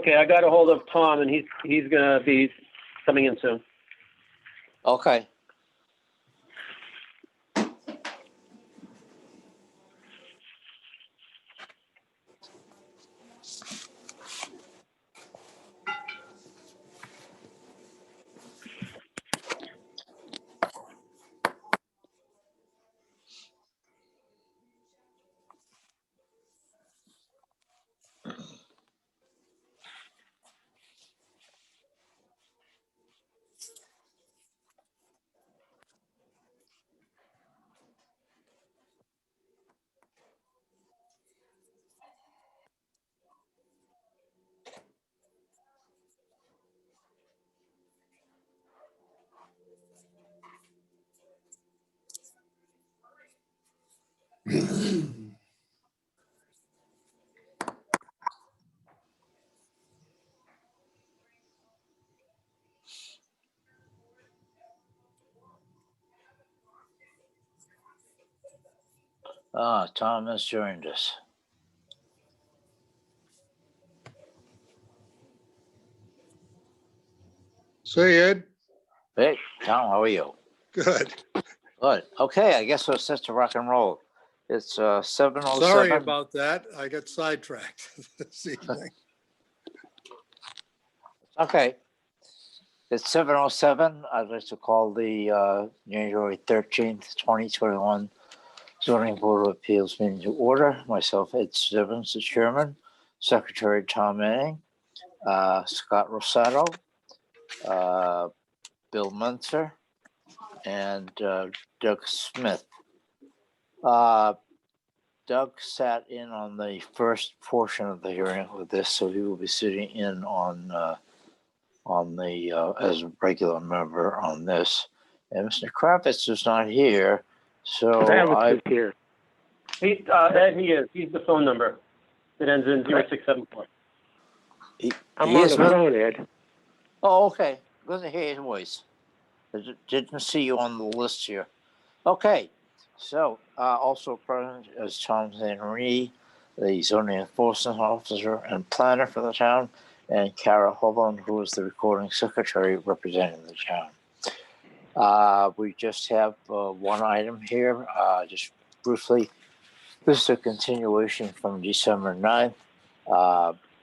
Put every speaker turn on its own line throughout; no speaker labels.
Okay, I got a hold of Tom, and he's gonna be coming in soon.
Okay. Tom has joined us.
Say, Ed.
Hey, Tom, how are you?
Good.
Good. Okay, I guess we're set to rock and roll. It's 7:07.
Sorry about that. I got sidetracked this evening.
Okay. It's 7:07. I'd like to call the January 13th, 2021 Zoning Board of Appeals meeting to order. Myself, Ed Stevens, the chairman, Secretary Tom Manning, Scott Rosato, Bill Munzer, and Doug Smith. Doug sat in on the first portion of the hearing with this, so he will be sitting in on the as a regular member on this. And Mr. Kravitz is not here, so
Kravitz is here. Ed, he is. He's the phone number. It ends in 0674.
I'm on the phone, Ed.
Oh, okay. Good to hear his voice. I didn't see you on the list here. Okay. So, also present is Tom Henry, the zoning enforcement officer and planner for the town, and Kara Holland, who is the recording secretary representing the town. We just have one item here, just briefly. This is a continuation from December 9th.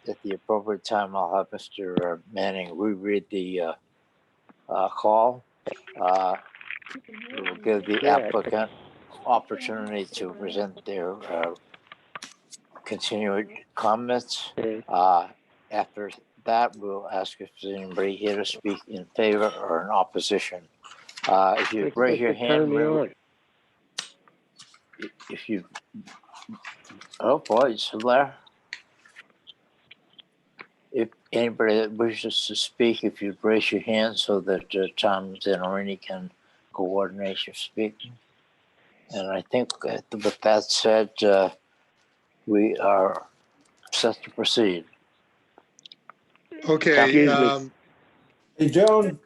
At the appropriate time, I'll have Mr. Manning reread the call. We'll give the applicant opportunity to present their continued comments. After that, we'll ask if there's anybody here to speak in favor or in opposition. If you raise your hand, if you, oh boy, it's there. If anybody that wishes to speak, if you raise your hand so that Tom Zanorini can coordinate your speaking. And I think with that said, we are set to proceed.
Okay.
Hey, Joan.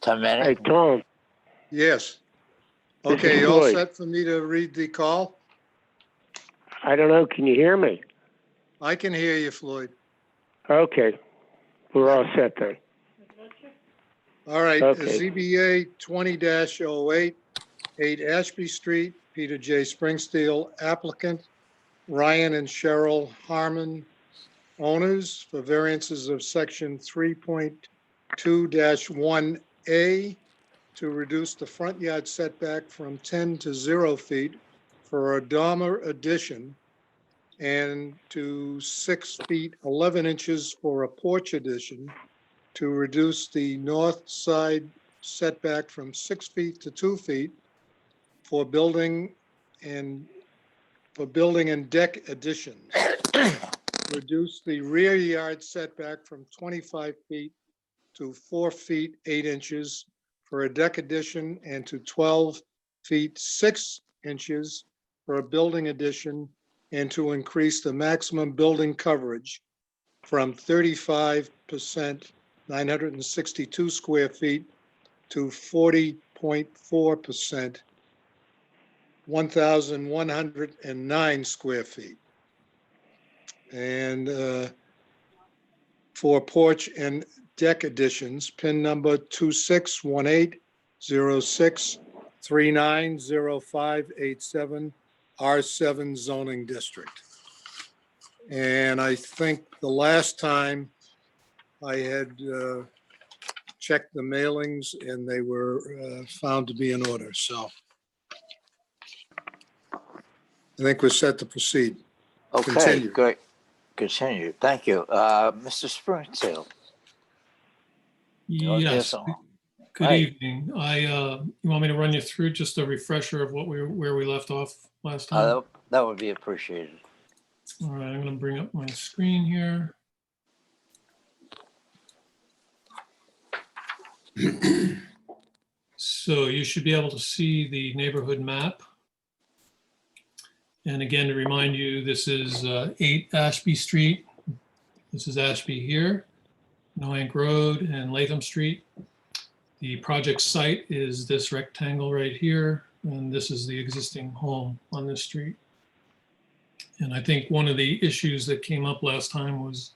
Tom Manning?
Hey, Tom.
Yes.
This
Okay,
is
you all
Floyd.
set for me to read the call?
I don't know. Can you hear me?
I can hear you, Floyd.
Okay. We're all set then.
All right,
Okay.
ZBA 20-08, 8 Ashby Street, Peter J. Springsteel, applicant, Ryan and Cheryl Harmon, owners, for variances of section 3.2-1A to reduce the front yard setback from 10 to 0 feet for a dormer addition and to 6 feet 11 inches for a porch addition, to reduce the north side setback from 6 feet to 2 feet for building and deck additions. Reduce the rear yard setback from 25 feet to 4 feet 8 inches for a deck addition and to 12 feet 6 inches for a building addition, and to increase the maximum building coverage from 35%, 962 square feet, to 40.4%, 1,109 square feet. And for porch and deck additions, pin number 261806390587, R7 zoning district. And I think the last time I had checked the mailings and they were found to be in order, so I think we're set to proceed.
Okay,
Continue.
great. Continue. Thank you. Mr. Springfield.
Yes,
Yes.
good
Hi.
evening. You want me to run you through just a refresher of where we left off last time?
That would be appreciated.
All right, I'm going to bring up my screen here. So you should be able to see the neighborhood map. And again, to remind you, this is 8 Ashby Street. This is Ashby here, Noank Road and Latham Street. The project site is this rectangle right here, and this is the existing home on this street. And I think one of the issues that came up last time was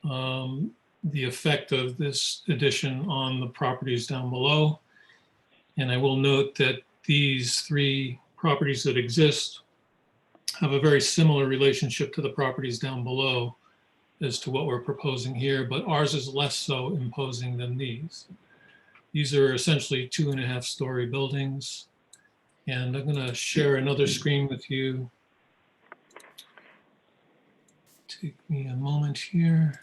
the effect of this addition on the properties down below. And I will note that these 3 properties that exist have a very similar relationship to the properties down below as to what we're proposing here, but ours is less so imposing than these. These are essentially 2.5-story buildings. And I'm going to share another screen with you. Take me a moment here.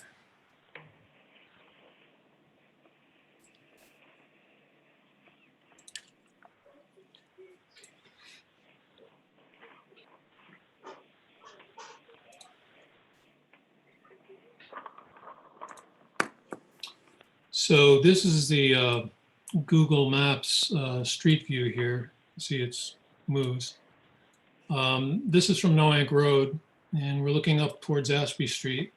So this is the Google Maps street view here. See, it's moves. This is from Noank Road, and we're looking up towards Ashby Street.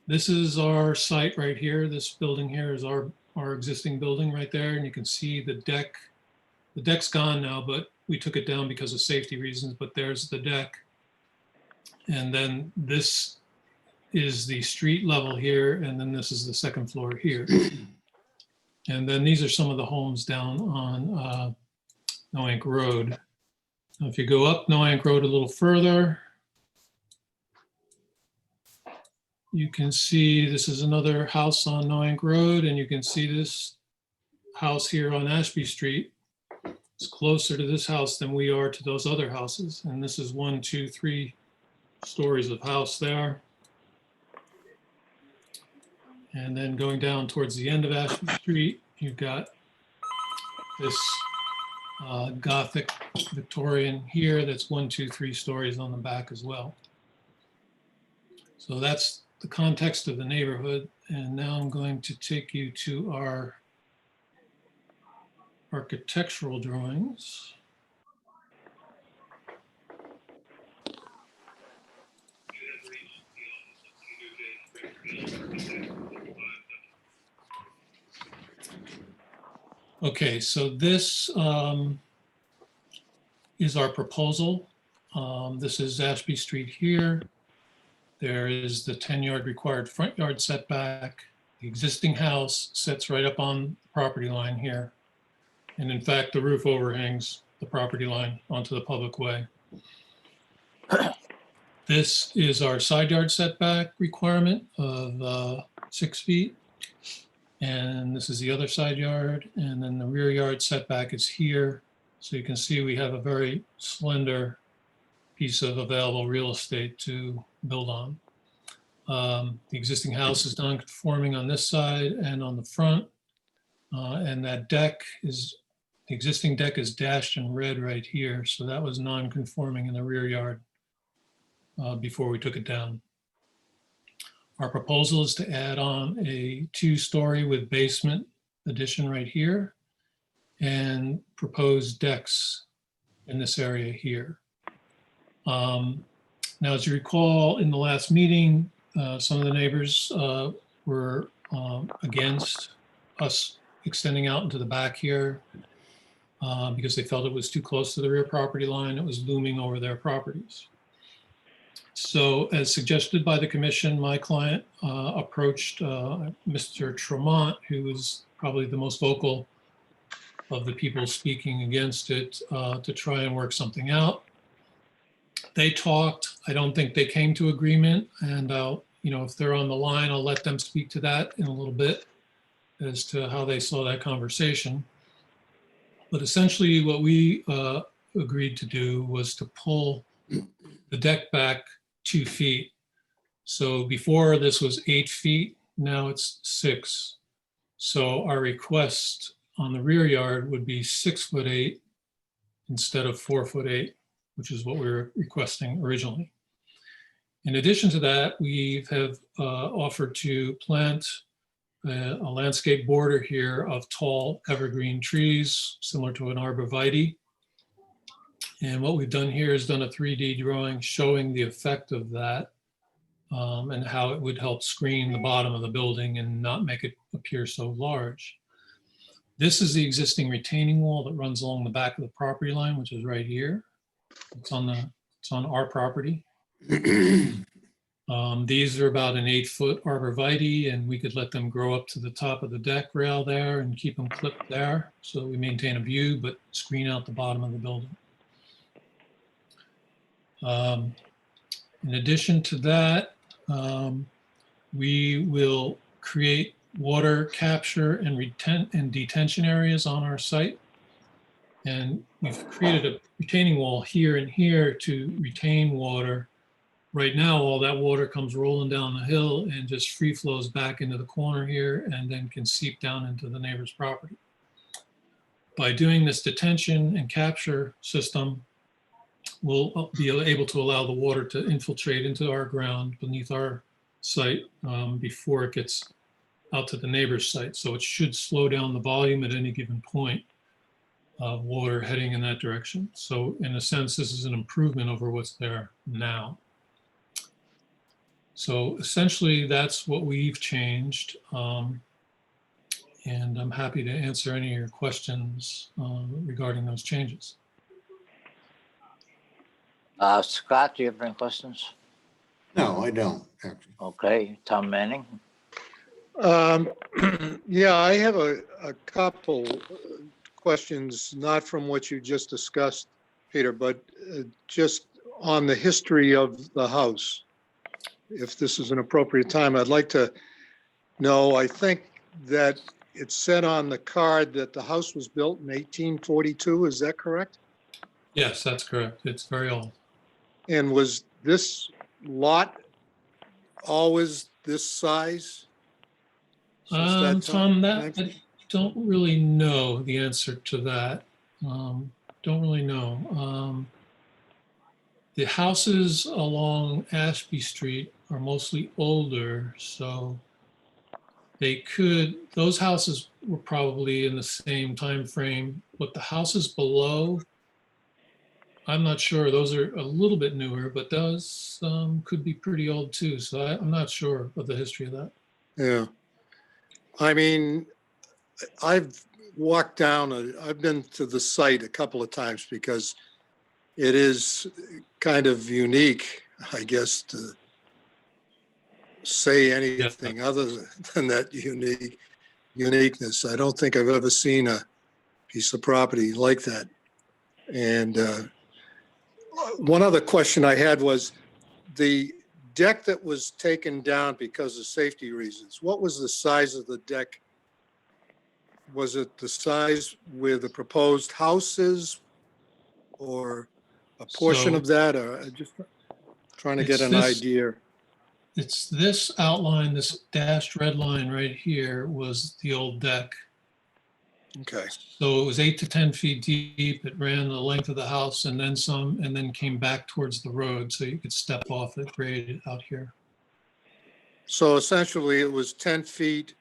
This is our site right here. This building here is our existing building right there, and you can see the deck. The deck's gone now, but we took it down because of safety reasons, but there's the deck. And then this is the street level here, and then this is the second floor here. And then these are some of the homes down on Noank Road. Now, if you go up Noank Road a little further, you can see this is another house on Noank Road, and you can see this house here on Ashby Street. It's closer to this house than we are to those other houses. And this is 1, 2, 3 stories of house there. And then going down towards the end of Ashby Street, you've got this Gothic Victorian here that's 1, 2, 3 stories on the back as well. So that's the context of the neighborhood. And now I'm going to take you to our architectural drawings. Okay, so this is our proposal. This is Ashby Street here. There is the 10-yard required front yard setback. The existing house sits right up on the property line here. And in fact, the roof overhangs the property line onto the public way. This is our side yard setback requirement of 6 feet. And this is the other side yard. And then the rear yard setback is here. So you can see we have a very slender piece of available real estate to build on. The existing house is non-conforming on this side and on the front. And that deck is, the existing deck is dashed in red right here. So that was non-conforming in the rear yard before we took it down. Our proposal is to add on a 2-story with basement addition right here and proposed decks in this area here. Now, as you recall, in the last meeting, some of the neighbors were against us extending out into the back here because they felt it was too close to the rear property line. It was looming over their properties. So as suggested by the commission, my client approached Mr. Tremont, who is probably the most vocal of the people speaking against it, to try and work something out. They talked. I don't think they came to agreement, and if they're on the line, I'll let them speak to that in a little bit as to how they saw that conversation. But essentially what we agreed to do was to pull the deck back 2 feet. So before this was 8 feet, now it's 6. So our request on the rear yard would be 6'8" instead of 4'8", which is what we were requesting originally. In addition to that, we have offered to plant a landscape border here of tall evergreen trees, similar to an arborvitae. And what we've done here is done a 3D drawing showing the effect of that and how it would help screen the bottom of the building and not make it appear so large. This is the existing retaining wall that runs along the back of the property line, which is right here. It's on our property. These are about an 8-foot arborvitae, and we could let them grow up to the top of the deck rail there and keep them clipped there. So we maintain a view, but screen out the bottom of the building. In addition to that, we will create water capture and detention areas on our site. And we've created a retaining wall here and here to retain water. Right now, all that water comes rolling down the hill and just free flows back into the corner here and then can seep down into the neighbor's property. By doing this detention and capture system, we'll be able to allow the water to infiltrate into our ground beneath our site before it gets out to the neighbor's site. So it should slow down the volume at any given point of water heading in that direction. So in a sense, this is an improvement over what's there now. So essentially, that's what we've changed. And I'm happy to answer any of your questions regarding those changes.
Scott, do you have any questions?
No, I don't, actually.
Okay, Tom Manning.
Yeah, I have a couple questions, not from what you just discussed, Peter, but just on the history of the house. If this is an appropriate time, I'd like to know, I think that it said on the card that the house was built in 1842. Is that correct?
Yes, that's correct. It's very old.
And was this lot always this size? since that
Tom,
time?
I don't really know the answer to that. Don't really know. The houses along Ashby Street are mostly older, so those houses were probably in the same time frame, but the houses below, I'm not sure. Those are a little bit newer, but those could be pretty old too. So I'm not sure of the history of that.
Yeah. I mean, I've walked down, I've been to the site a couple of times because it is kind of unique, I guess, to say anything other than that uniqueness. I don't think I've ever seen a piece of property like that. And one other question I had was the deck that was taken down because of safety reasons. What was the size of the deck? Was it the size where the proposed house is, or a portion of that, or just trying to get an idea?
It's this outline, this dashed red line right here was the old deck.
Okay.
So it was 8 to 10 feet deep. It ran the length of the house and then some, and then came back towards the road. So you could step off it grade out here.
So essentially it was 10 feet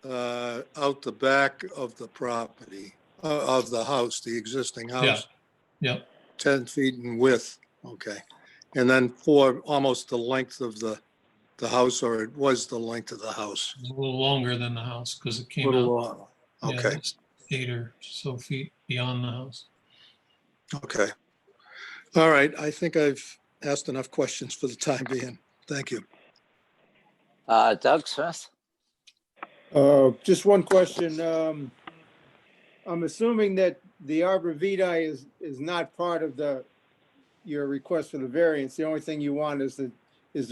out the back of the property, of the house, the existing house?
Yeah.
10 feet in width, okay. And then for almost the length of the house, or it was the length of the house?
A little longer than the house because it
A
came
little
out.
long,
Yeah,
okay,
just 8 or so feet beyond the house.
okay. All right, I think I've asked enough questions for the time being. Thank you.
Doug Smith?
Just one question. I'm assuming that the arborvitae is not part of your request for the variance. The only thing you want is the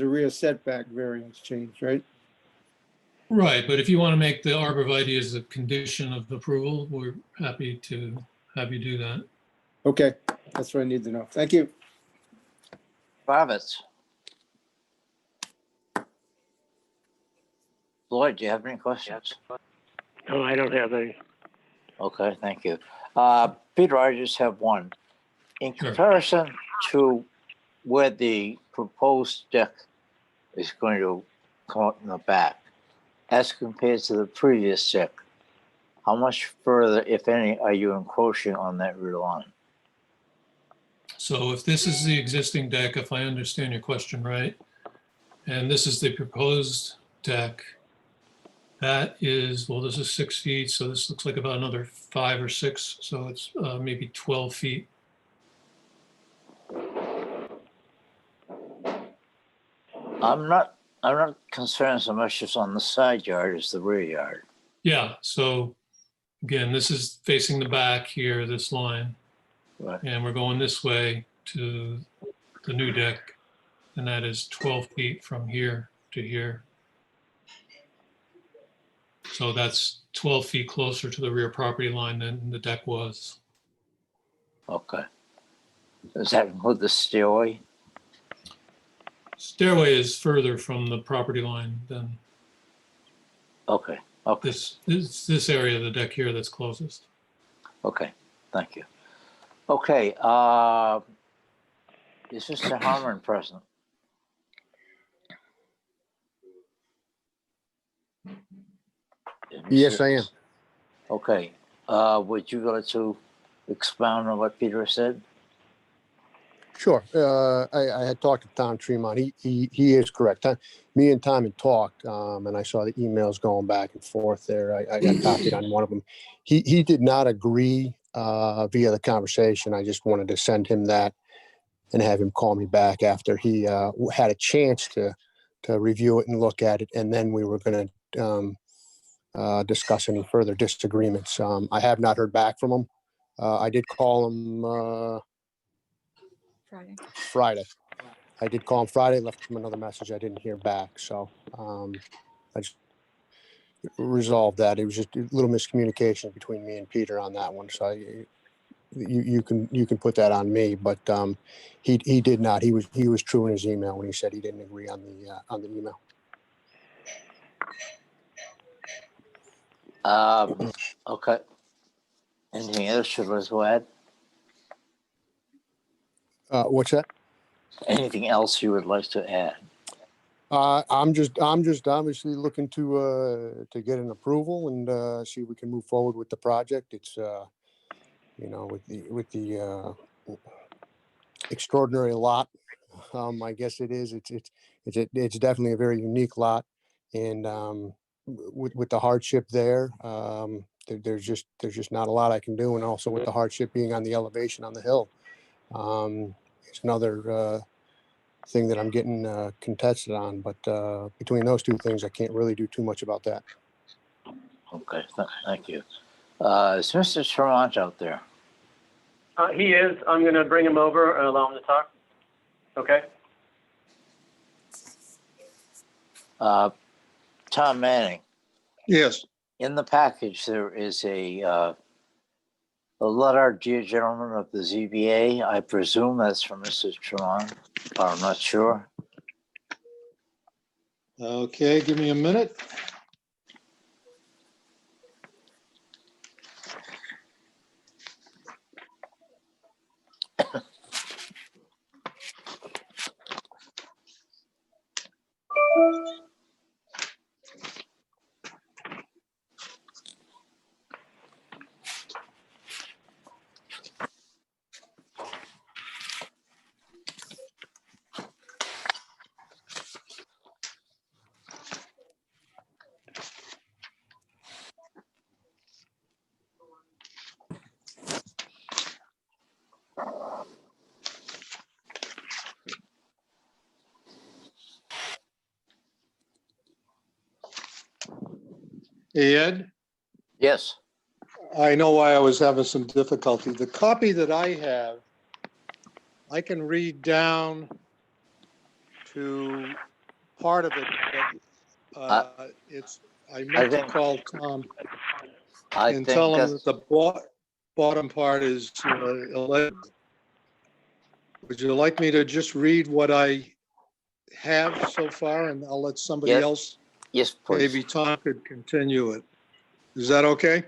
rear setback variance change, right?
Right, but if you want to make the arborvitae as a condition of approval, we're happy to have you do that.
Okay, that's what I need to know. Thank you.
Roberts? Lloyd, do you have any questions?
No, I don't have any.
Okay, thank you. Peter, I just have one. In
Sure.
comparison to where the proposed deck is going to come out in the back, as compared to the previous deck, how much further, if any, are you encroaching on that rear line?
So if this is the existing deck, if I understand your question right, and this is the proposed deck, that is, well, this is 6 feet, so this looks like about another 5 or 6, so it's maybe 12 feet.
I'm not concerned so much as on the side yard as the rear yard.
Yeah, so again, this is facing the back here, this line,
Right.
and we're going this way to the new deck, and that is 12 feet from here to here. So that's 12 feet closer to the rear property line than the deck was.
Okay. Does that include the stairway?
Stairway is further from the property line than
Okay. Okay.
this area of the deck here that's closest.
Okay. Thank you. Okay. Is Mr. Harmon present?
Yes, I am.
Okay. Would you like to expound on what Peter said?
Sure. I had talked to Tom Tremont. He is correct. Me and Tom had talked, and I saw the emails going back and forth there. I got copied on one of them. He did not agree via the conversation. I just wanted to send him that and have him call me back after he had a chance to review it and look at it, and then we were going to discuss any further disagreements. I have not heard back from him. I did call him Friday. I did call him Friday, left him another message. I didn't hear back. So I just resolved that. It was just a little miscommunication between me and Peter on that one. So you can put that on me, but he did not. He was true in his email when he said he didn't agree on the email.
Okay. Anything else you'd like to add?
What's that?
Anything else you would like to add?
I'm just obviously looking to get an approval and see if we can move forward with the project. It's with the extraordinary lot. I guess it is. It's definitely a very unique lot, and with the hardship there, there's just not a lot I can do, and also with the hardship being on the elevation on the hill, it's another thing that I'm getting contested on. But between those two things, I can't really do too much about that.
Okay, thank you. Is Mr. Tremont out there?
He is. I'm going to bring him over and allow him to talk. Okay.
Tom Manning,
Yes,
in the package, there is a letter, dear gentlemen of the ZBA. I presume that's from Mr. Tremont, but I'm not sure.
okay, give me a minute. Ed,
Yes.
I know why I was having some difficulty. The copy that I have, I can read down to part of it, but I meant to
think-
call Tom
I
and
think
tell him
that's,
that the bottom part is illegible. Would you like me to just read what I have so far, and I'll let somebody
Yes,
else,
yes, please.
maybe Tom could continue it? Is that okay?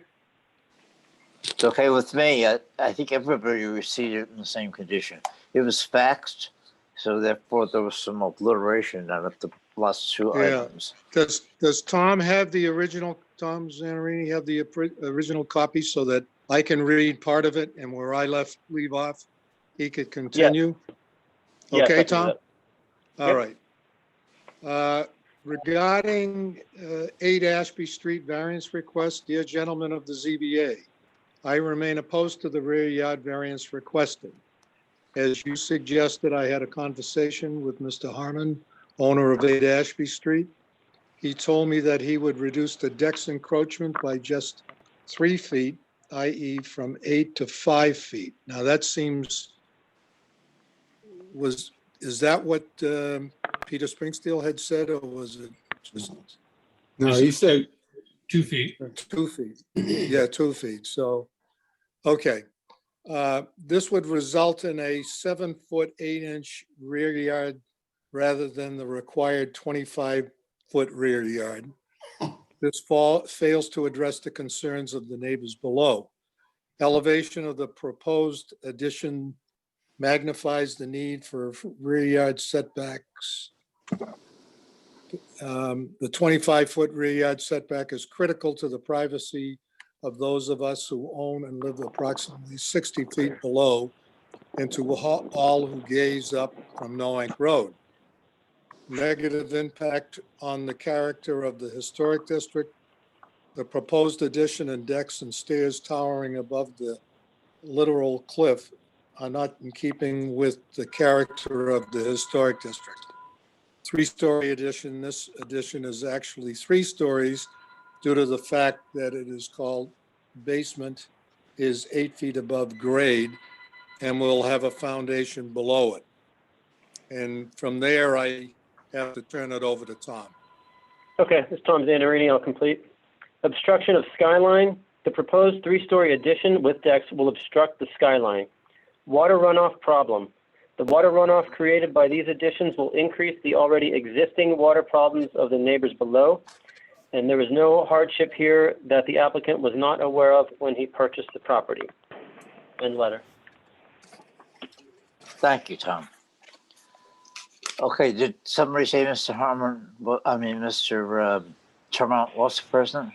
It's okay with me. I think everybody received it in the same condition. It was faxed, so therefore there was some obliteration out of the last two
Yeah.
items.
Does Tom have the original, Tom Zanarini have the original copy so that I can read part of it, and where I leave off, he could continue?
Yes, I
Okay,
can do
Tom?
that.
All
Yep.
right. Regarding 8 Ashby Street variance request, dear gentlemen of the ZBA, I remain opposed to the rear yard variance requested. As you suggested, I had a conversation with Mr. Harmon, owner of 8 Ashby Street. He told me that he would reduce the deck's encroachment by just 3 feet, i.e. from 8 to 5 feet. Now that seems, is that what Peter Springsteel had said, or was it just
No, he said
2 feet.
2 feet? Yeah, 2 feet. So, okay. This would result in a 7-foot 8-inch rear yard rather than the required 25-foot rear yard. This fails to address the concerns of the neighbors below. Elevation of the proposed addition magnifies the need for rear yard setbacks. The 25-foot rear yard setback is critical to the privacy of those of us who own and live approximately 60 feet below, and to all who gaze up from Noank Road. Negative impact on the character of the historic district. The proposed addition and decks and stairs towering above the literal cliff are not in keeping with the character of the historic district. 3-story addition, this addition is actually 3 stories due to the fact that it is called basement, is 8 feet above grade, and will have a foundation below it. And from there, I have to turn it over to Tom.
Okay, this is Tom Zanarini, I'll complete. Obstruction of skyline. The proposed 3-story addition with decks will obstruct the skyline. Water runoff problem. The water runoff created by these additions will increase the already existing water problems of the neighbors below, and there is no hardship here that the applicant was not aware of when he purchased the property. End letter.
Thank you, Tom. Okay, did somebody say Mr. Harmon, Mr. Tremont was the president?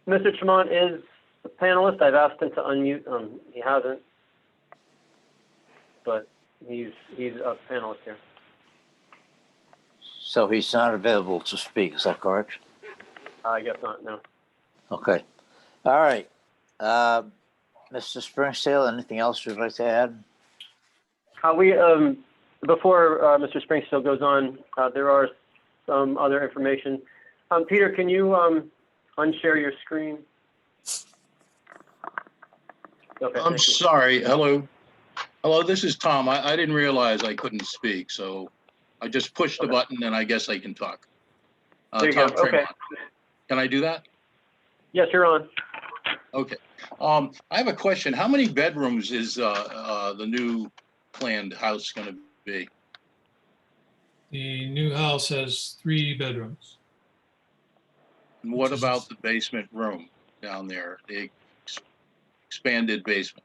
Mr. Tremont is a panelist. I've asked him to unmute. He hasn't, but he's a panelist here.
So he's not available to speak, is that correct?
I guess not, no.
Okay. All right. Mr. Springsteel, anything else you'd like to add?
Before Mr. Springsteel goes on, there are some other information. Peter, can you unshare your screen? Okay,
I'm
thank you.
sorry. Hello. Hello, this is Tom. I didn't realize I couldn't speak, so I just pushed the button and I guess I can talk.
There you
Tom
go. Okay.
Tremont. Can I do that?
Yes, you're on.
Okay. I have a question. How many bedrooms is the new planned house going to be?
The new house has 3 bedrooms.
And what about the basement room down there, the expanded basement?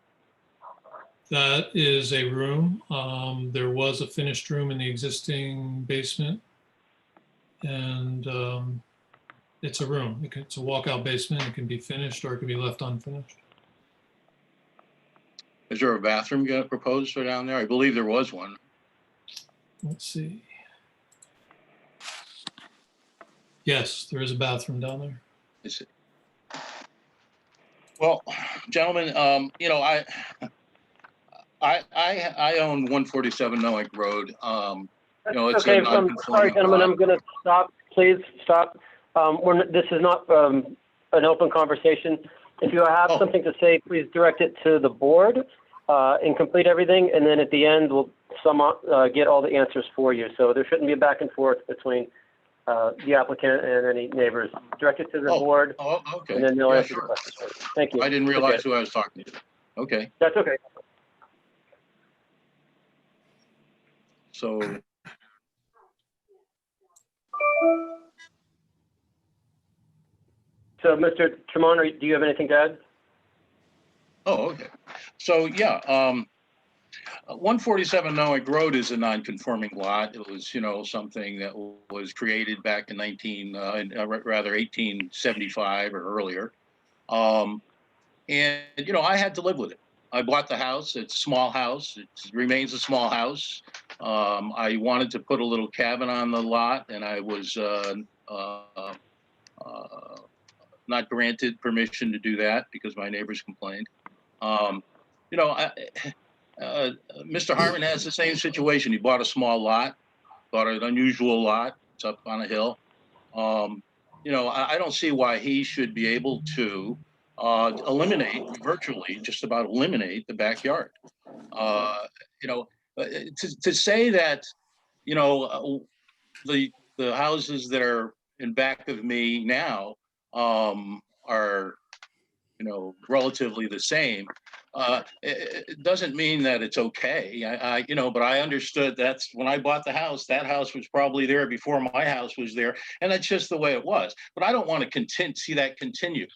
That is a room. There was a finished room in the existing basement. And it's a room. It's a walkout basement. It can be finished or it can be left unfinished.
Is there a bathroom going to propose for down there? I believe there was one.
Let's see. Yes, there is a bathroom down there.
Is it? Well, gentlemen, I own 147 Noack Road. It's
okay,
a
sorry, gentlemen, I'm going to stop. Please stop. This is not an open conversation. If you have
Oh.
something to say, please direct it to the board and complete everything. And then at the end, we'll get all the answers for you. So there shouldn't be a back and forth between the applicant and any neighbors. Direct it to the board,
Oh, okay.
and then they'll
Yeah,
answer the
sure.
questions for you. Thank you.
I didn't
Appreciate
realize
it.
who I was talking to. Okay,
That's okay.
so,
So, Mr. Tremont, do you have anything to add?
oh, okay. So, yeah, 147 Noack Road is a non-conforming lot. It was, something that was created back in 1875 or earlier. And, I had to live with it. I bought the house. It's a small house. It remains a small house. I wanted to put a little cabin on the lot, and I was not granted permission to do that because my neighbors complained. Mr. Harmon has the same situation. He bought a small lot, bought an unusual lot. It's up on a hill. I don't see why he should be able to virtually just about eliminate the backyard. To say that, the houses that are in back of me now are, relatively the same. It doesn't mean that it's okay. But I understood that's when I bought the house, that house was probably there before my house was there. And that's just the way it was. But I don't want to see that continue.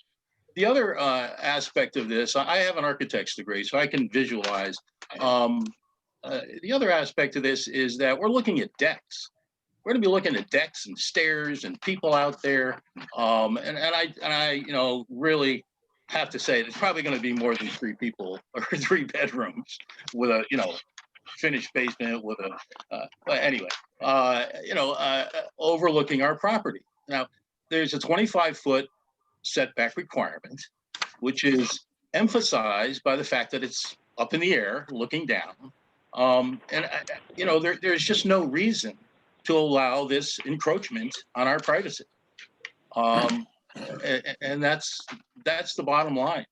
The other aspect of this, I have an architect's degree, so I can visualize. The other aspect of this is that we're looking at decks. We're going to be looking at decks and stairs and people out there. And I really have to say there's probably going to be more than 3 people or 3 bedrooms with a, finished basement with a, but anyway, overlooking our property. Now, there's a 25-foot setback requirement, which is emphasized by the fact that it's up in the air, looking down. There's just no reason to allow this encroachment on our privacy. And that's the bottom line.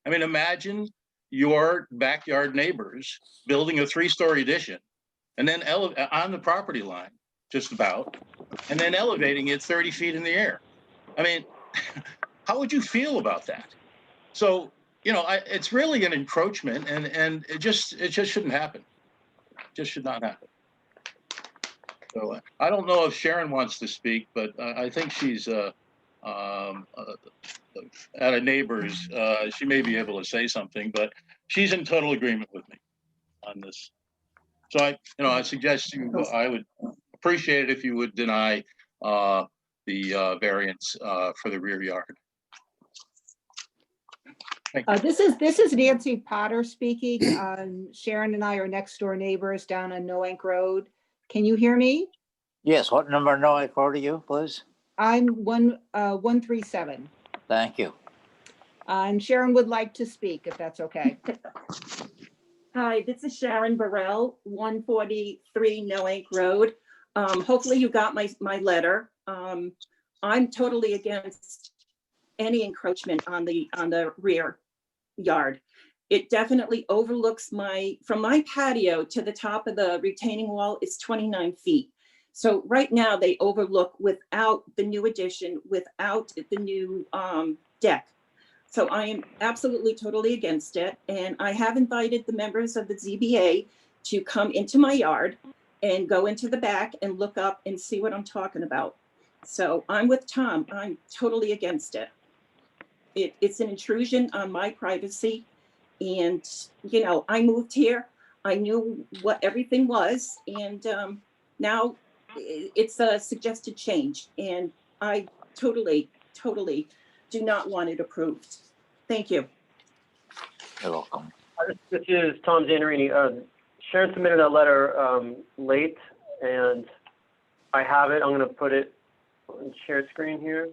I mean, imagine your backyard neighbors building a 3-story addition and then on the property line, just about, and then elevating it 30 feet in the air. I mean, how would you feel about that? So, it's really an encroachment, and it just shouldn't happen. Just should not happen. So I don't know if Sharon wants to speak, but I think she's at a neighbor's. She may be able to say something, but she's in total agreement with me on this. So I suggest I would appreciate it if you would deny the variance for the rear yard. Thank you.
This is Nancy Potter speaking. Sharon and I are next door neighbors down on Noank Road. Can you hear me?
Yes, what number Noack Road are you, please?
I'm 137.
Thank you.
And Sharon would like to speak, if that's okay.
Hi, this is Sharon Burrell, 143 Noank Road. Hopefully you got my letter. I'm totally against any encroachment on the rear yard. It definitely overlooks from my patio to the top of the retaining wall is 29 feet. So right now they overlook without the new addition, without the new deck. So I am absolutely totally against it. And I have invited the members of the ZBA to come into my yard and go into the back and look up and see what I'm talking about. So I'm with Tom. I'm totally against it. It's an intrusion on my privacy. And, I moved here. I knew what everything was. And now it's a suggested change. And I totally do not want it approved. Thank you.
You're welcome.
This is Tom Zanarini. Sharon submitted a letter late, and I have it. I'm going to put it on shared screen here.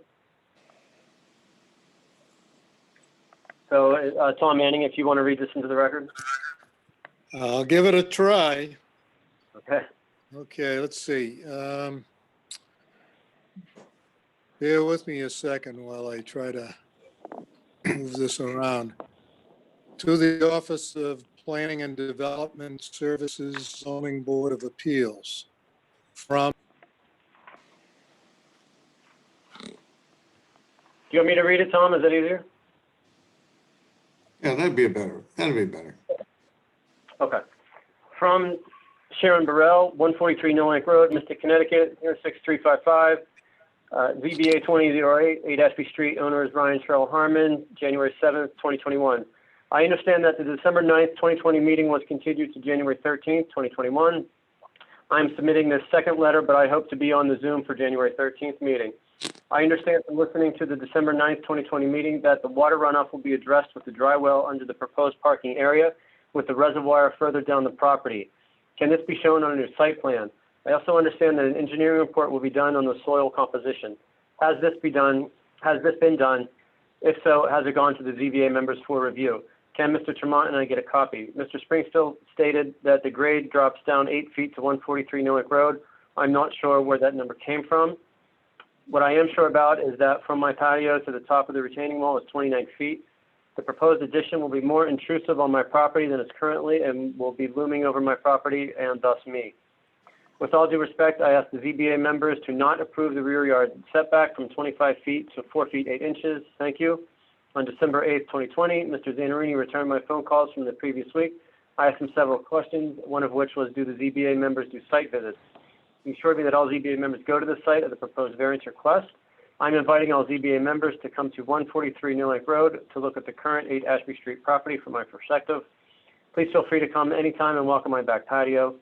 So, Tom Manning, if you want to read this into the record.
I'll give it a try.
Okay.
Okay, let's see. Bear with me a second while I try to move this around. To the Office of Planning and Development Services Zoning Board of Appeals. From,
Do you want me to read it, Tom? Is that easier?
Yeah, that'd be better.
Okay. From Sharon Burrell, 143 Nolank Road, Mystic, Connecticut, 06355. ZBA 2008, 8 Ashby Street, owner is Ryan Sherrill Harmon, January 7th, 2021. I understand that the December 9th, 2020 meeting was continued to January 13th, 2021. I'm submitting this second letter, but I hope to be on the Zoom for January 13th meeting. I understand from listening to the December 9th, 2020 meeting that the water runoff will be addressed with the dry well under the proposed parking area with the reservoir further down the property. Can this be shown on your site plan? I also understand that an engineering report will be done on the soil composition. Has this been done? If so, has it gone to the ZBA members for review? Can Mr. Tremont and I get a copy? Mr. Springfield stated that the grade drops down 8 feet to 143 Newark Road. I'm not sure where that number came from. What I am sure about is that from my patio to the top of the retaining wall is 29 feet. The proposed addition will be more intrusive on my property than it's currently and will be looming over my property and thus me. With all due respect, I ask the ZBA members to not approve the rear yard setback from 25 feet to 4 feet 8 inches. Thank you. On December 8th, 2020, Mr. Zanarini returned my phone calls from the previous week. I asked him several questions, one of which was, do the ZBA members do site visits? He assured me that all ZBA members go to the site of the proposed variance request. I'm inviting all ZBA members to come to 143 New Lake Road to look at the current 8 Ashby Street property from my perspective. Please feel free to come anytime and walk on my back patio.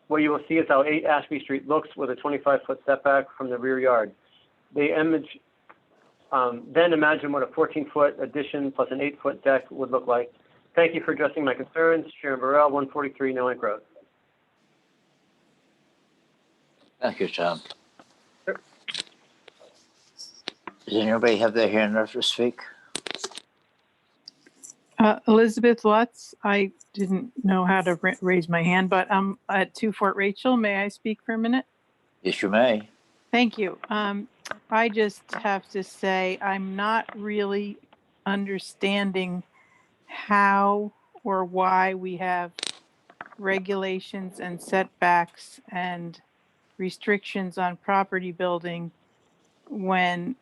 What you will see is how 8 Ashby Street looks with a 25-foot setback from the rear yard. The image, then imagine what a 14-foot addition plus an 8-foot deck would look like. Thank you for addressing my concerns. Sharon Burrell, 143 New Lake Road.
Thank you, Tom.
Sure.
Does anybody have their hand up to speak?
Elizabeth Lutz, I didn't know how to raise my hand, but I'm at 2 Fort Rachel. May I speak for a minute?
Yes, you may.
Thank you. I just have to say I'm not really understanding how or why we have regulations and setbacks and restrictions on property building when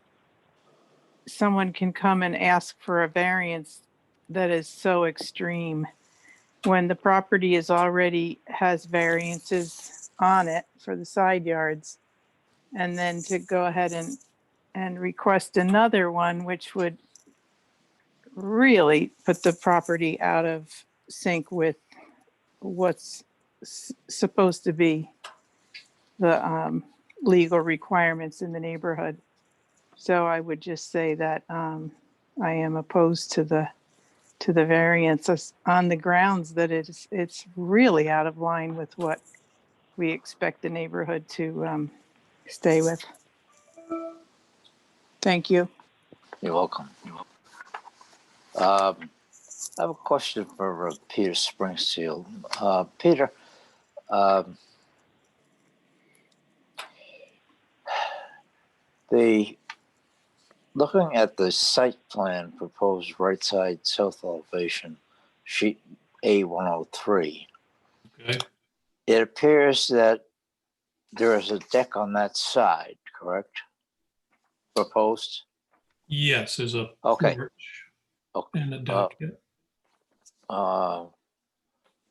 someone can come and ask for a variance that is so extreme when the property is already has variances on it for the side yards, and then to go ahead and request another one, which would really put the property out of sync with what's supposed to be the legal requirements in the neighborhood. So I would just say that I am opposed to the variance on the grounds that it's really out of line with what we expect the neighborhood to stay with. Thank you.
You're welcome. I have a question for Peter Springfield. Peter, looking at the site plan proposed right side south elevation, sheet A103,
Okay.
it appears that there is a deck on that side, correct? Proposed?
Yes, there's a
Okay.
porch
Okay.
and a deck. Yeah.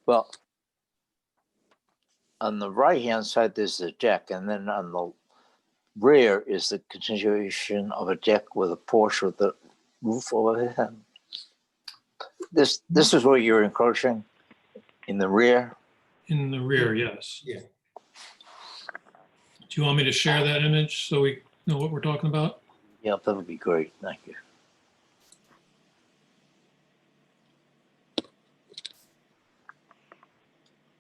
Well, on the right-hand side, there's the deck, and then on the rear is the continuation of a deck with a porch with the roof overhead. This is where you're encroaching in the rear.
In the rear, yes.
Yeah.
Do you want me to share that image so we know what we're talking about?
Yeah, that would be great. Thank you.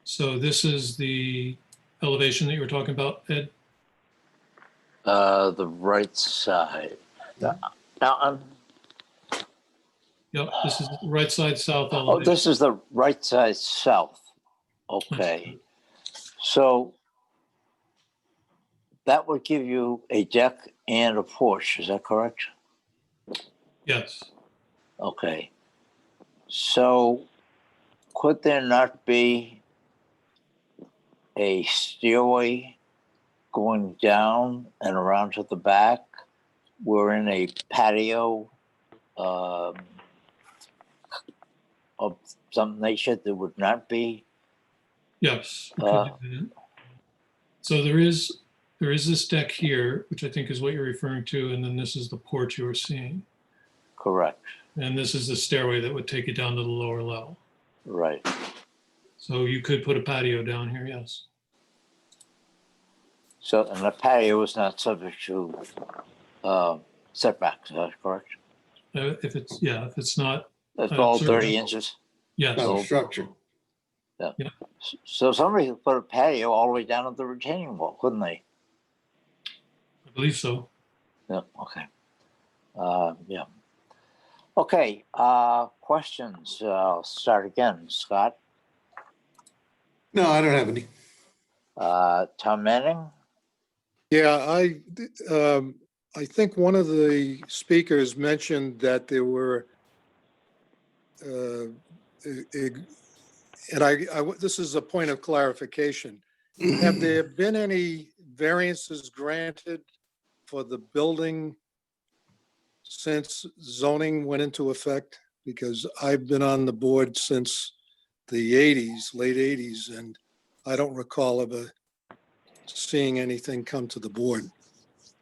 So this is the elevation that you were talking about, Ed?
The right side. Now,
Yep, this is right side south
oh,
elevation.
this is the right side south. Okay. So that would give you a deck and a porch, is that correct?
Yes.
Okay. So could there not be a stairway going down and around to the back? We're in a patio of some nature that would not be.
Yes. we could do that. So there is this deck here, which I think is what you're referring to, and then this is the porch you were seeing.
Correct.
And this is the stairway that would take you down to the lower level.
Right.
So you could put a patio down here, yes.
So, and the patio is not subject to setbacks, is that correct?
If it's not,
That's all
certainly.
30 inches.
yes.
No structure.
So somebody could put a patio all the way down to the retaining wall, couldn't they?
I believe so.
Yeah, okay. Yeah. Okay, questions. I'll start again. Scott?
No, I don't have any.
Tom Manning?
Yeah, I think one of the speakers mentioned that there were, this is a point of clarification. Have there been any variances granted for the building since zoning went into effect? Because I've been on the board since the 80s, late 80s, and I don't recall ever seeing anything come to the board.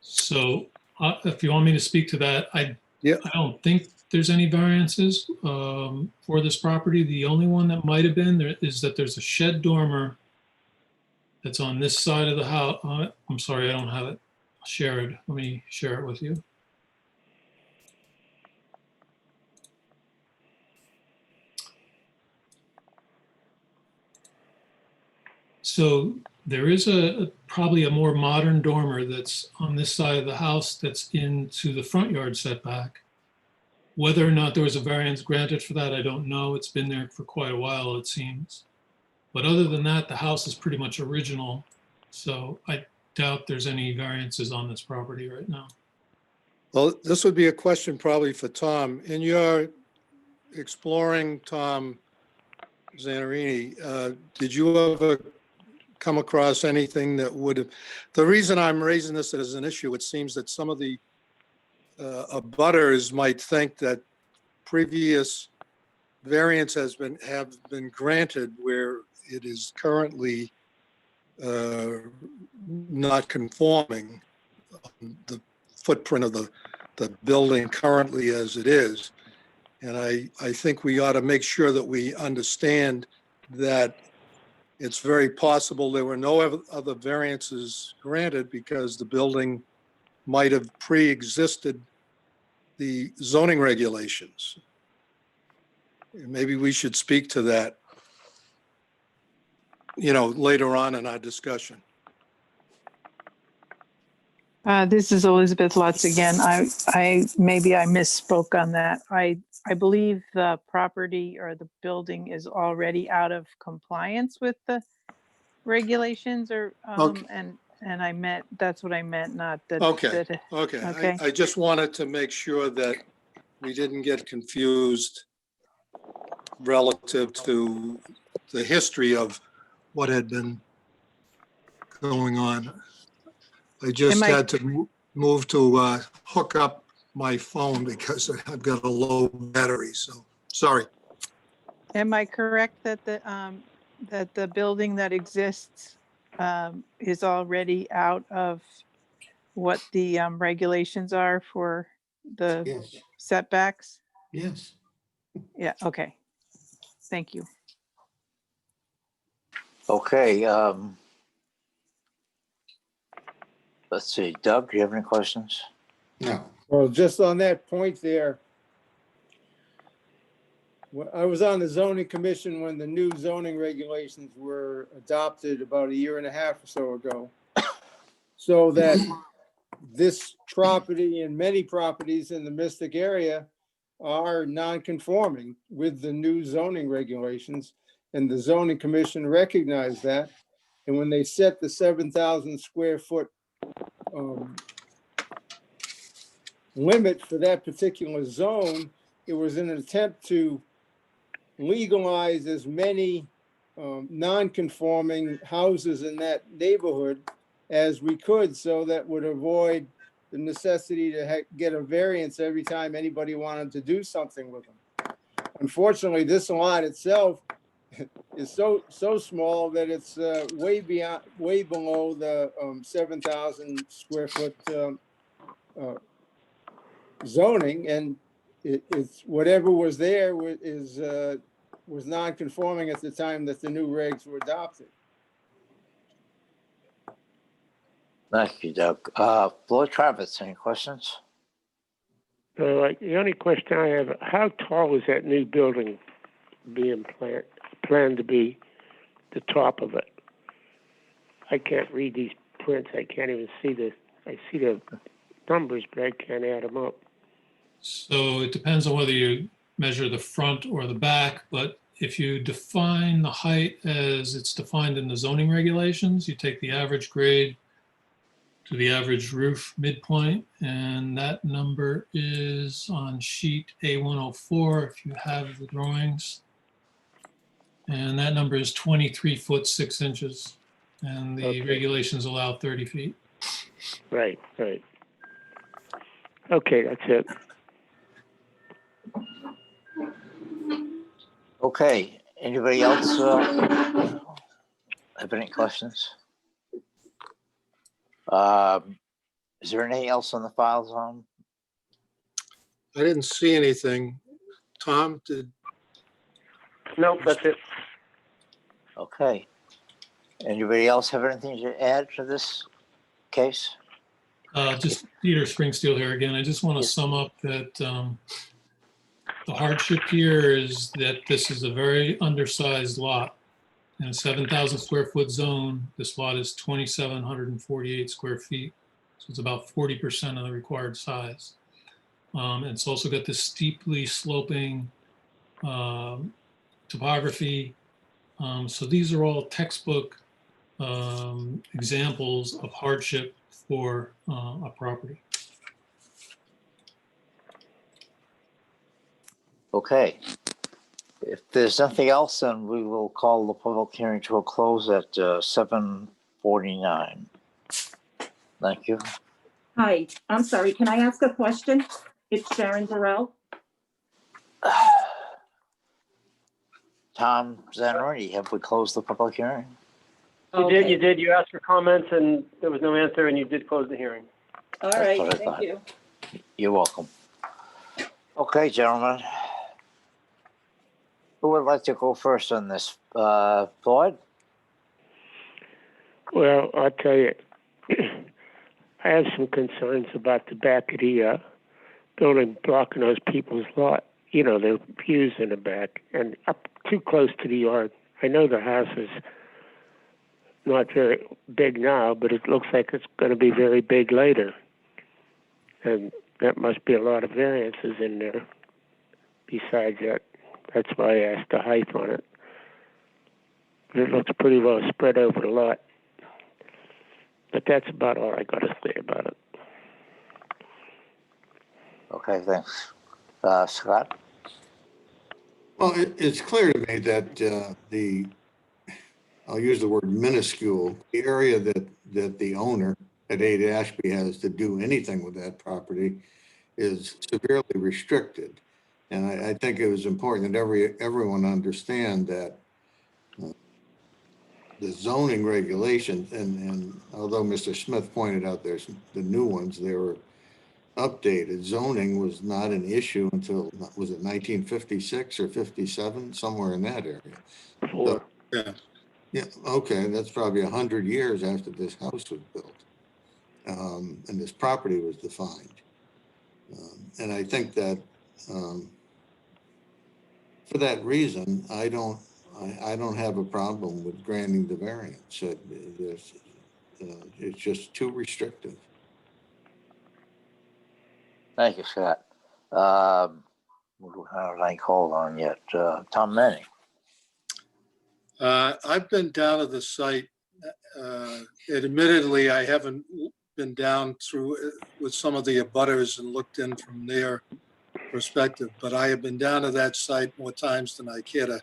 So if you want me to speak to that, I
Yeah.
don't think there's any variances for this property. The only one that might have been there is that there's a shed dormer that's on this side of the house. I'm sorry, I don't have it shared. Let me share it with you. So there is probably a more modern dormer that's on this side of the house that's into the front yard setback. Whether or not there was a variance granted for that, I don't know. It's been there for quite a while, it seems. But other than that, the house is pretty much original. So I doubt there's any variances on this property right now.
Well, this would be a question probably for Tom. In your exploring, Tom Zanarini, did you ever come across anything that would have, the reason I'm raising this as an issue, it seems that some of the abutters might think that previous variance have been granted where it is currently not conforming, the footprint of the building currently as it is. And I think we ought to make sure that we understand that it's very possible there were no other variances granted because the building might have pre-existed the zoning regulations. Maybe we should speak to that, later on in our discussion.
This is Elizabeth Lutz again. Maybe I misspoke on that. I believe the property or the building is already out of compliance with the regulations or,
Okay.
and that's what I meant, not that.
Okay.
that-
Okay.
Okay.
I just wanted to make sure that we didn't get confused relative to the history of what had been going on. I just had to move to hook up my phone because I've got a low battery, so sorry.
Am I correct that the building that exists is already out of what the regulations are for the
Yes,
setbacks?
yes.
Yeah, okay. Thank you.
Okay. Let's see. Doug, do you have any questions?
No.
Well, just on that point there, I was on the zoning commission when the new zoning regulations were adopted about a year and a half or so ago. So that this property and many properties in the Mystic area are non-conforming with the new zoning regulations. And the zoning commission recognized that. And when they set the 7,000 square foot limit for that particular zone, it was an attempt to legalize as many non-conforming houses in that neighborhood as we could, so that would avoid the necessity to get a variance every time anybody wanted to do something with them. Unfortunately, this lot itself is so small that it's way below the 7,000 square foot zoning, and it's whatever was there was non-conforming at the time that the new regs were adopted.
Thank you, Doug. Floyd Travis, any questions?
The only question I have, how tall is that new building being planned to be, the top of it? I can't read these prints. I can't even see this. I see the numbers, but I can't add them up.
So it depends on whether you measure the front or the back, but if you define the height as it's defined in the zoning regulations, you take the average grade to the average roof midpoint, and that number is on sheet A104 if you have the drawings. And that number is 23 foot 6 inches, and the regulations allow 30 feet.
Right. Okay, that's it.
Okay, anybody else have any questions? Is there anything else on the files on?
I didn't see anything. Tom, did?
Nope, that's it.
Okay. Anybody else have anything to add to this case?
Just Peter Springsteel here again. I just want to sum up that the hardship here is that this is a very undersized lot. In a 7,000 square foot zone, this lot is 2,748 square feet. So it's about 40% of the required size. It's also got this steeply sloping topography. So these are all textbook examples of hardship for a property.
Okay. If there's nothing else, then we will call the public hearing to a close at 7:49. Thank you.
Hi, I'm sorry, can I ask a question? It's Sharon Burrell.
Tom Zanarini, have we closed the public hearing?
You did. You asked for comments and there was no answer, and you did close the hearing.
All
That's
right,
what I
thank
thought.
you.
You're welcome. Okay, gentlemen. Who would like to go first on this? Floyd?
Well, I'll tell you, I have some concerns about the back of the building blocking those people's lot. You know, their pews in the back and up too close to the yard. I know the house is not very big now, but it looks like it's going to be very big later. And that must be a lot of variances in there. Besides that, that's why I asked the height on it. But it looks pretty well spread over the lot. But that's about all I got to say about it.
Okay, thanks. Scott?
Well, it's clear to me that I'll use the word minuscule, the area that the owner at 8 Ashby has to do anything with that property is severely restricted. And I think it was important that everyone understand that the zoning regulations, and although Mr. Smith pointed out there's the new ones, they were updated. Zoning was not an issue until, was it 1956 or 57, somewhere in that area. So, yeah, okay, that's probably 100 years after this house was built, and this property was defined. And I think that for that reason, I don't have a problem with granting the variance. It's just too restrictive.
Thank you, Scott. Like, hold on yet. Tom Manning.
I've been down to the site. And admittedly, I haven't been down through with some of the abutters and looked in from their perspective, but I have been down to that site more times than I care to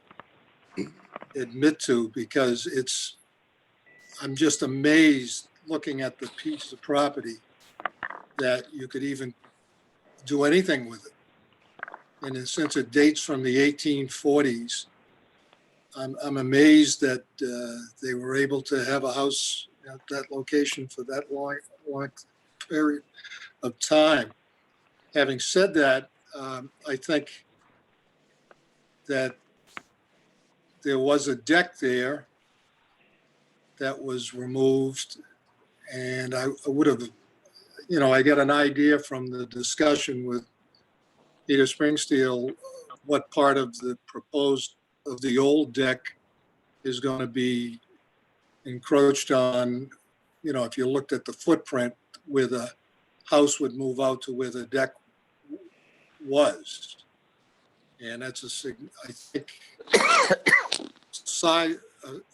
admit to, because I'm just amazed looking at the piece of property that you could even do anything with it. And since it dates from the 1840s, I'm amazed that they were able to have a house at that location for that long period of time. Having said that, I think that there was a deck there that was removed, and I would have, I got an idea from the discussion with Peter Springsteel what part of the proposed of the old deck is going to be encroached on. If you looked at the footprint where the house would move out to where the deck was. And that's I think, size,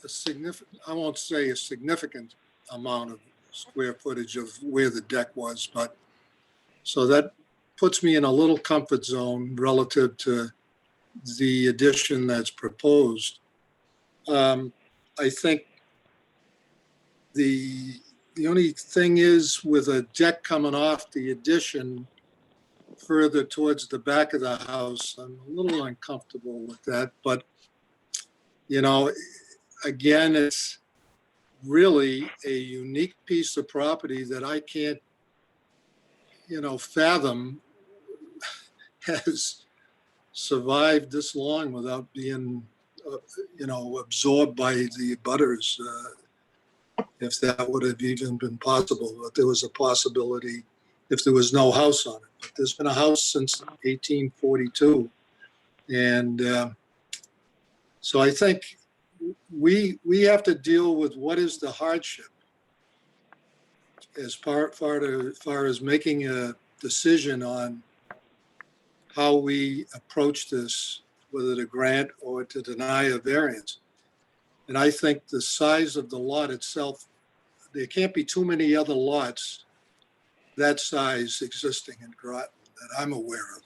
a significant, I won't say a significant amount of square footage of where the deck was, but so that puts me in a little comfort zone relative to the addition that's proposed. I think the only thing is, with a deck coming off the addition further towards the back of the house, I'm a little uncomfortable with that. But, again, it's really a unique piece of property that I can't, fathom has survived this long without being, absorbed by the abutters. If that would have even been possible, but there was a possibility if there was no house on it. But there's been a house since 1842. And so I think we have to deal with what is the hardship as far as making a decision on how we approach this, whether to grant or to deny a variance. And I think the size of the lot itself, there can't be too many other lots that size existing in Groton that I'm aware of.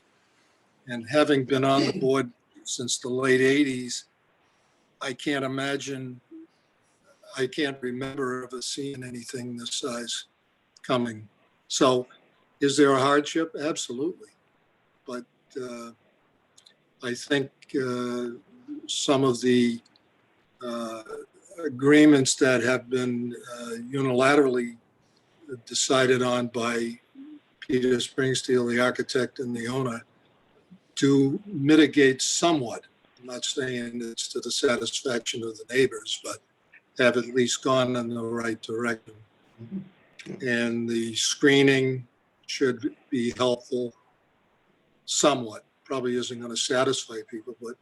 And having been on the board since the late 80s, I can't remember ever seeing anything this size coming. So is there a hardship? Absolutely. But I think some of the agreements that have been unilaterally decided on by Peter Springsteel, the architect and the owner, to mitigate somewhat. I'm not saying it's to the satisfaction of the neighbors, but have at least gone in the right direction. And the screening should be helpful somewhat. Probably isn't going to satisfy people, but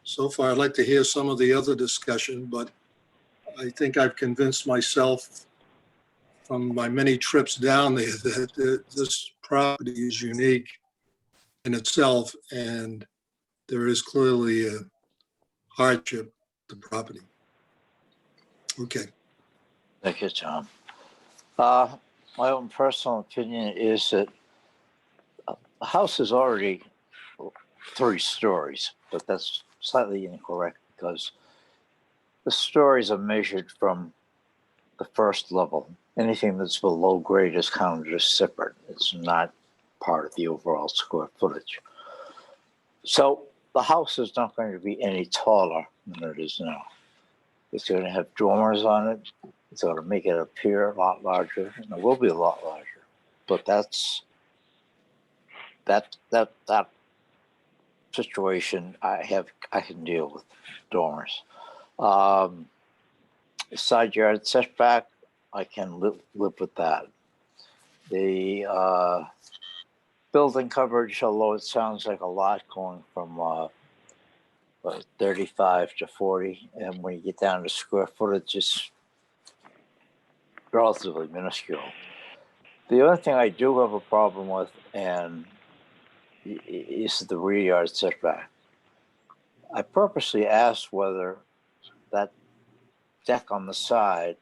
so far I'd like to hear some of the other discussion, but I think I've convinced myself from my many trips down there that this property is unique in itself, and there is clearly a hardship to the property. Okay.
Thank you, Tom. My own personal opinion is that the house is already 3 stories, but that's slightly incorrect because the stories are measured from the first level. Anything that's below grade is counted as separate. It's not part of the overall square footage. So the house is not going to be any taller than it is now. It's going to have dormers on it. It's going to make it appear a lot larger, and it will be a lot larger. But that's that situation I can deal with dormers. Side yard setback, I can live with that. The building coverage, although it sounds like a lot going from 35 to 40, and when you get down to square footage, it's relatively minuscule. The only thing I do have a problem with is the rear yard setback. I purposely asked whether that deck on the side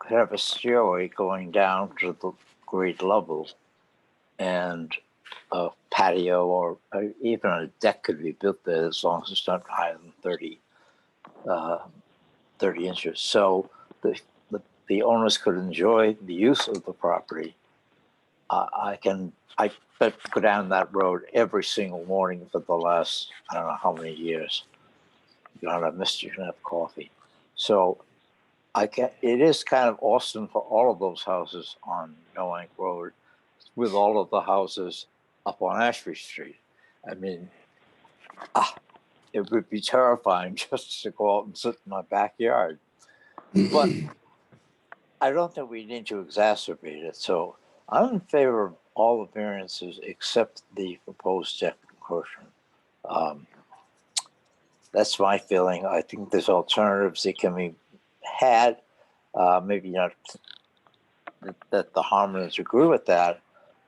could have a stairway going down to the grade level, and a patio or even a deck could be built there as long as it's not higher than 30 inches. So the owners could enjoy the use of the property. I bet go down that road every single morning for the last, I don't know how many years. You don't have mist, you can have coffee. So it is kind of awesome for all of those houses on Noank Road, with all of the houses up on Ashby Street. I mean, it would be terrifying just to go out and sit in my backyard. But I don't think we need to exacerbate it. So I'm in favor of all the variances except the proposed deck encroachment. That's my feeling. I think there's alternatives that can be had. Maybe not that the Harmoners agree with that,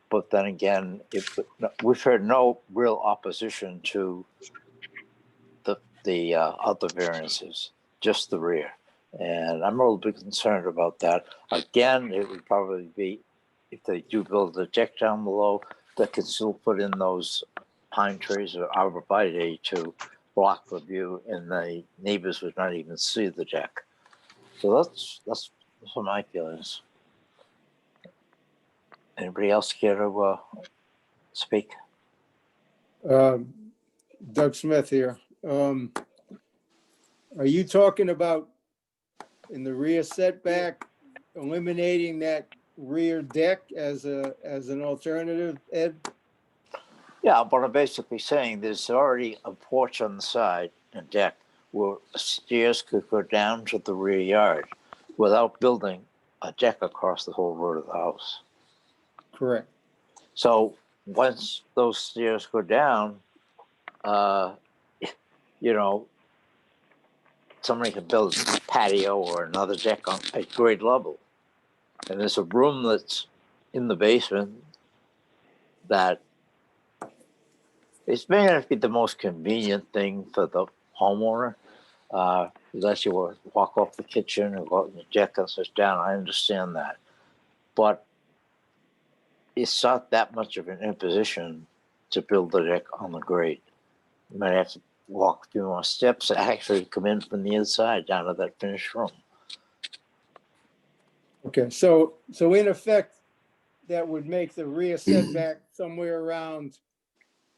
but then again, we've heard no real opposition to the other variances, just the rear. And I'm a little bit concerned about that. Again, it would probably be, if they do build a deck down below, they can still put in those pine trees or arborvitae to block the view, and the neighbors would not even see the deck. So that's what my feelings. Anybody else care to speak?
Doug Smith here. Are you talking about in the rear setback, eliminating that rear deck as an alternative, Ed?
Yeah, but I'm basically saying there's already a porch on the side and deck where stairs could go down to the rear yard without building a deck across the whole road of the house.
Correct.
So once those stairs go down, somebody can build a patio or another deck on at grade level. And there's a room that's in the basement that it may not be the most convenient thing for the homeowner. Unless you walk off the kitchen or go out in the deck and sit down, I understand that. But it's not that much of an imposition to build the deck on the grade. You might have to walk a few more steps to actually come in from the inside down to that finished room.
Okay, so in effect, that would make the rear setback somewhere around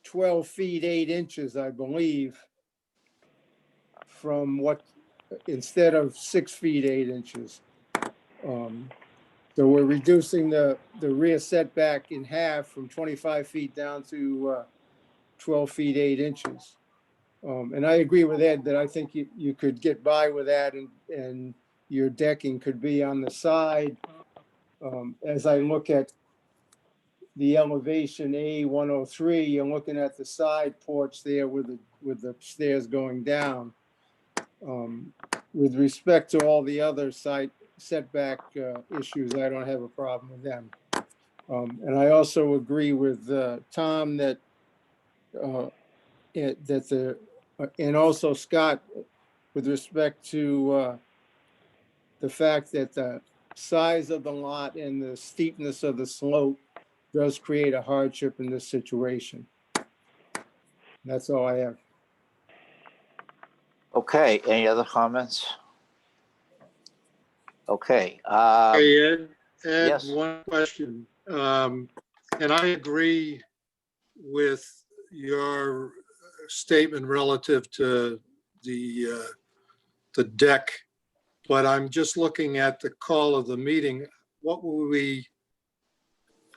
12 feet, 8 inches, I believe, from what, instead of 6 feet, 8 inches. So we're reducing the rear setback in half from 25 feet down to 12 feet, 8 inches. And I agree with Ed that I think you could get by with that, and your decking could be on the side. As I look at the elevation A103, you're looking at the side porch there with the stairs going down. With respect to all the other side setback issues, I don't have a problem with them. And I also agree with Tom that and also Scott, with respect to the fact that the size of the lot and the steepness of the slope does create a hardship in this situation. That's all I have.
Okay, any other comments? Okay.
Hey, Ed,
yes.
one question. And I agree with your statement relative to the deck, but I'm just looking at the call of the meeting.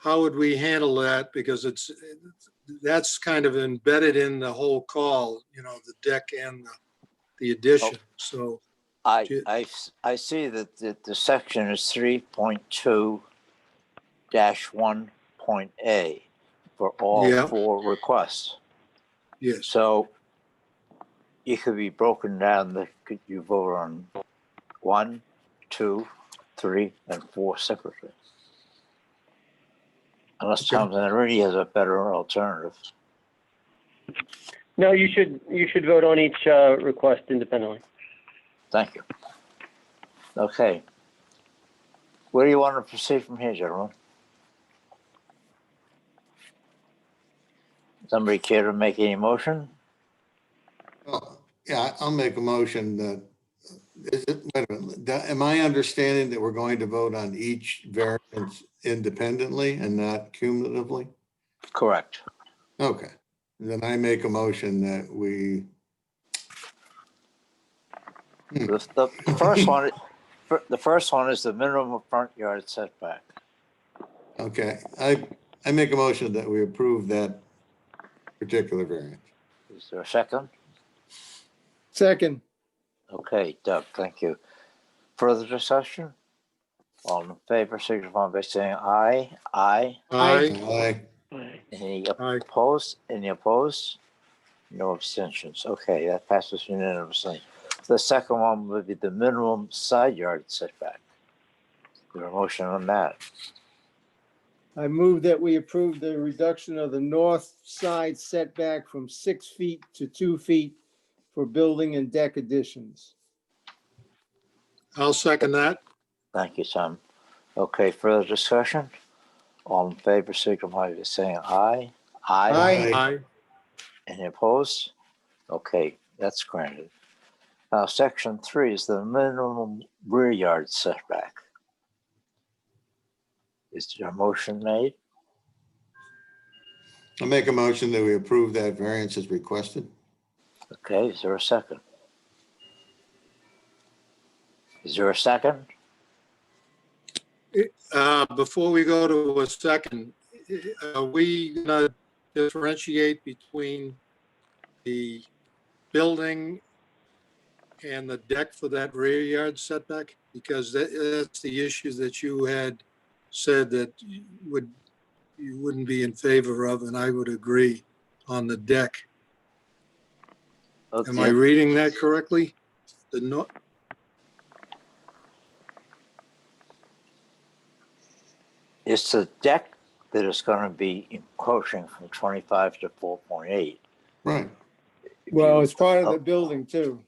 How would we handle that? Because that's kind of embedded in the whole call, the deck and the addition. So
I see that the section is 3.2-1.A for all 4 requests.
Yes.
So it could be broken down. You vote on 1, 2, 3, and 4 separately. Unless Thompson already has a better alternative.
No, you should vote on each request independently.
Thank you. Okay. Where do you want to proceed from here, gentlemen? Somebody care to make any motion?
Well, yeah, I'll make a motion that, wait a minute, am I understanding that we're going to vote on each variance independently and not cumulatively?
Correct.
Okay, then I make a motion that we.
The first one, the first one is the minimum front yard setback.
Okay, I make a motion that we approve that particular variance.
Is there a second?
Second,
Okay, Doug, thank you. Further discussion? All in favor, signify by saying aye. Aye.
Aye.
Aye.
Any
Aye.
opposed? Any opposed? No abstentions. Okay, that passes unanimously. The second one would be the minimum side yard setback. Is there a motion on that?
I move that we approve the reduction of the north side setback from 6 feet to 2 feet for building and deck additions.
I'll second that.
Thank you, Tom. Okay, further discussion? All in favor, signify by saying aye.
Aye.
Aye.
Any opposed? Okay, that's granted. Now, section 3 is the minimum rear yard setback. Is there a motion made?
I make a motion that we approve that variance as requested.
Okay, is there a second? Is there a second?
Before we go to a second, are we gonna differentiate between the building and the deck for that rear yard setback? Because that's the issues that you had said that you wouldn't be in favor of, and I would agree on the deck. Am I
Okay.
reading that correctly? The no,
It's the deck that is going to be encroaching from 25 to 4.8.
Right.
Well, it's part of the building too.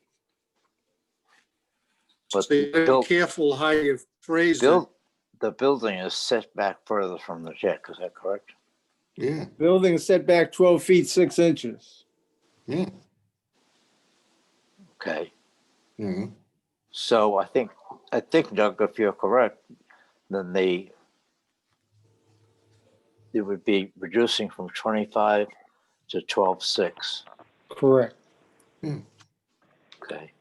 But
so you gotta be careful how you phrase it.
the building is set back further from the deck, is that correct?
Yeah,
Building is set back 12 feet, 6 inches.
yeah,
Okay.
yeah.
So I think Doug, if you're correct, then it would be reducing from 25 to 12.6.
Correct.
Okay.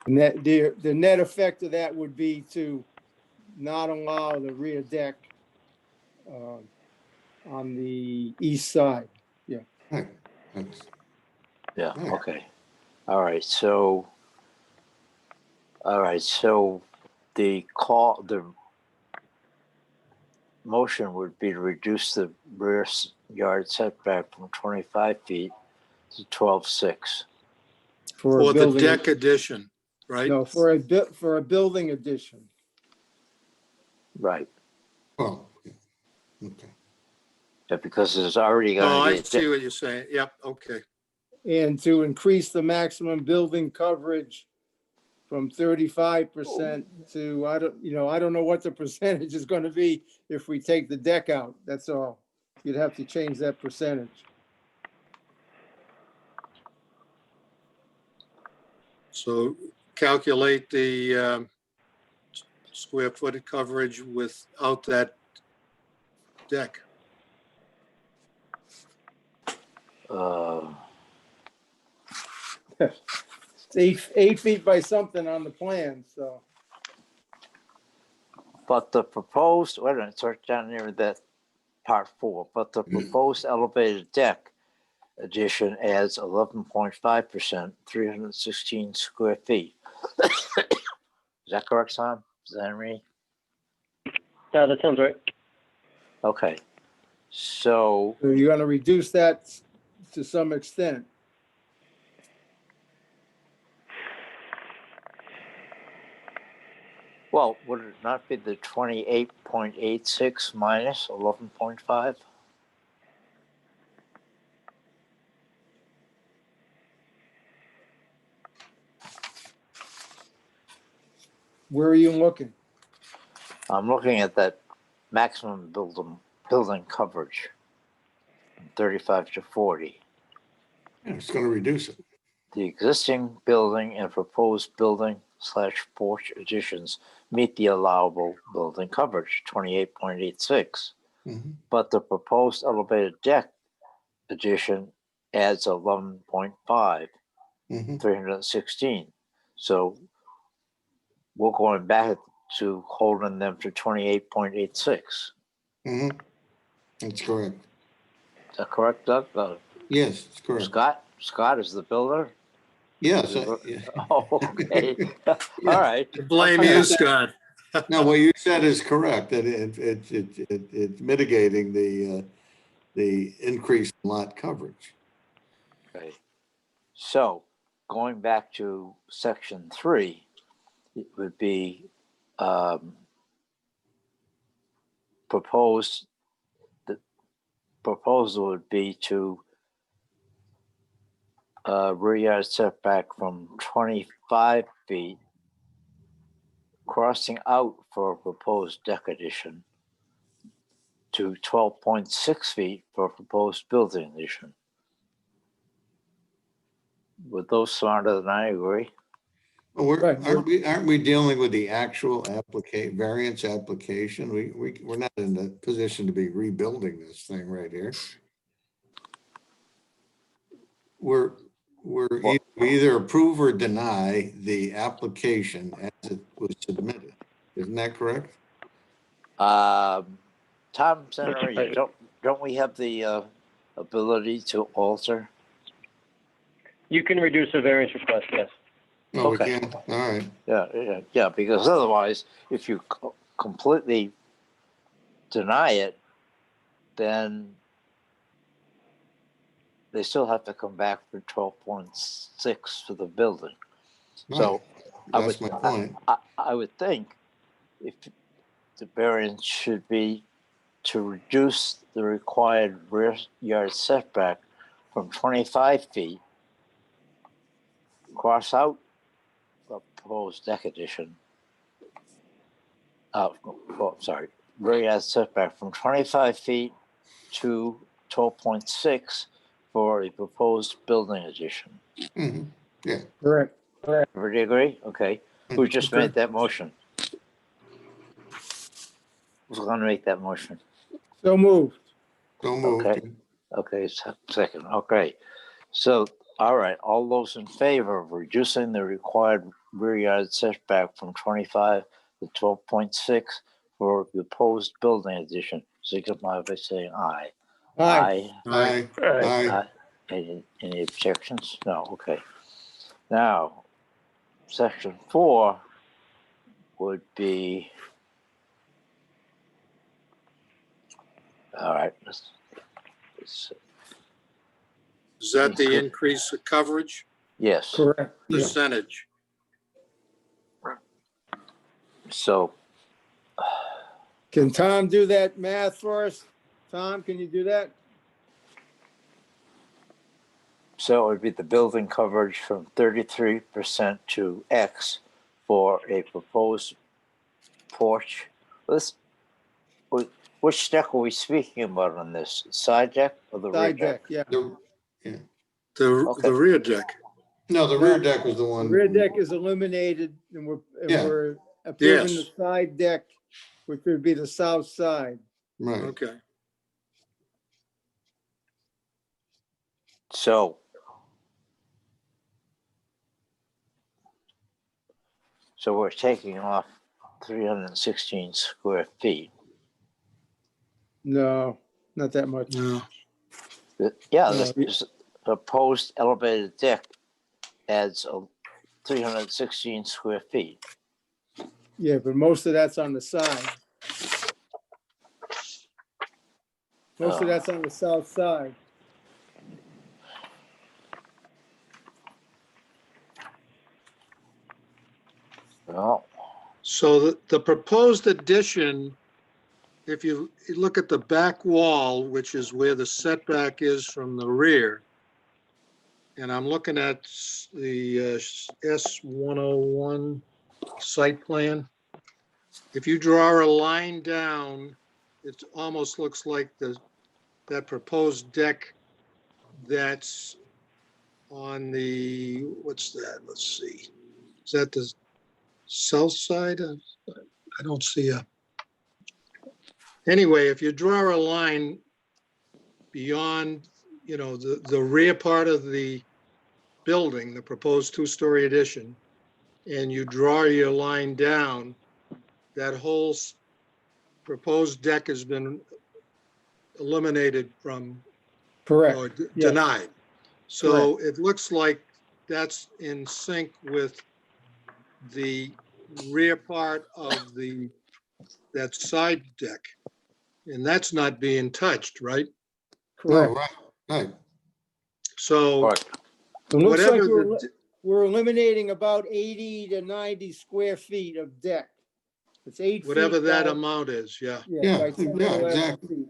And that the net effect of that would be to not allow the rear deck on the east side.
Right. That's,
Yeah.
Right.
Okay. All right. So the motion would be to reduce the rear yard setback from 25 feet to 12.6.
For a
For the
building,
deck addition, right?
no, for a building addition.
Right.
well, yeah. Okay.
Yeah, because there's already
Oh,
going
I
to be
see what you're saying. Yep, okay.
And to increase the maximum building coverage from 35% to, I don't know what the percentage is going to be if we take the deck out. That's all. You'd have to change that percentage.
So calculate the square footage coverage without that deck.
It's 8 feet by something on the plan, so.
but the proposed, wait a minute, it's right down there in that part 4, but the proposed elevated deck addition adds 11.5%, 316 square feet. Is that correct, Tom? Is that me?
Yeah, that sounds right.
Okay. So,
So you're gonna reduce that to some extent.
well, would it not be the 28.86 minus 11.5?
Where are you looking?
I'm looking at that maximum building coverage, from 35 to 40.
Yeah, it's gonna reduce it.
The existing building and proposed building/porch additions meet the allowable building coverage, 28.86.
Mhm.
But the proposed elevated deck addition adds 11.5,
Mhm.
316. So we're going back to holding them to 28.86.
Mhm. That's correct.
Is that correct, Doug?
Yes, it's correct.
Scott is the builder?
Yes.
Yeah. Oh, okay.
Yeah.
All right.
Blame you, Scott.
No, what you said is correct, that it's mitigating the increased lot coverage.
Okay. So going back to section 3, it would be proposed. The proposal would be to rear yard setback from 25 feet, crossing out for a proposed deck addition, to 12.6 feet for a proposed building addition. With those smarter than I agree.
Well,
Right.
aren't we dealing with the actual variance application? We're not in the position to be rebuilding this thing right here. We either approve or deny the application as it was submitted. Isn't that correct?
Tom Senator,
right.
don't we have the ability to alter?
You can reduce a variance request, yes.
No, we
Okay.
can't. All right.
Yeah, because otherwise, if you completely deny it, then they still have to come back for 12.6 for the building. So
That's my point.
I would think if the variance should be to reduce the required rear yard setback from 25 feet, cross out the proposed deck addition. Rear yard setback from 25 feet to 12.6 for a proposed building addition.
Mhm. Yeah.
Correct.
Everybody agree? Okay. Who just
Okay.
made that motion? Who's going to make that motion?
So moved.
So moved.
Okay, second. Okay. So, all right, all those in favor of reducing the required rear yard setback from 25 to 12.6 for the proposed building addition, signify by saying aye.
Aye.
Aye. Aye.
Any objections? No, okay. Now, section 4 would be, all right, let's
Is that the increase of coverage
yes.
Correct. Yeah.
percentage?
So,
Can Tom do that math for us? Tom, can you do that?
so it would be the building coverage from 33% to X for a proposed porch. Which deck are we speaking about on this? Side deck or the rear
Side
deck?
deck, yeah.
Okay.
The rear deck.
No, the rear deck was the
The
one.
rear deck is eliminated and
Yeah.
we're approving the
Yes.
side deck, which would be the south side.
Right.
Okay.
So we're taking off 316 square feet.
No, not that much.
No.
Yeah,
No.
this proposed elevated deck adds 316 square feet.
Yeah, but most of that's on the side. Most of that's on the south side.
Well,
So the proposed addition, if you look at the back wall, which is where the setback is from the rear, and I'm looking at the S101 site plan, if you draw a line down, it almost looks like that proposed deck that's on the, what's that? Let's see. Is that the south side? I don't see a. Anyway, if you draw a line beyond, the rear part of the building, the proposed two-story addition, and you draw your line down, that whole proposed deck has been eliminated from,
Correct.
or
Yes.
denied. So it looks like that's in sync with the rear part of that side deck. And that's not being touched, right?
No,
Correct.
right, right.
So
Right.
It looks like
whatever
we're eliminating about 80 to 90 square feet of deck. It's 8 feet.
whatever that
by-
amount is, yeah.
Yeah,
by 10 or
yeah,
11
exactly.
feet.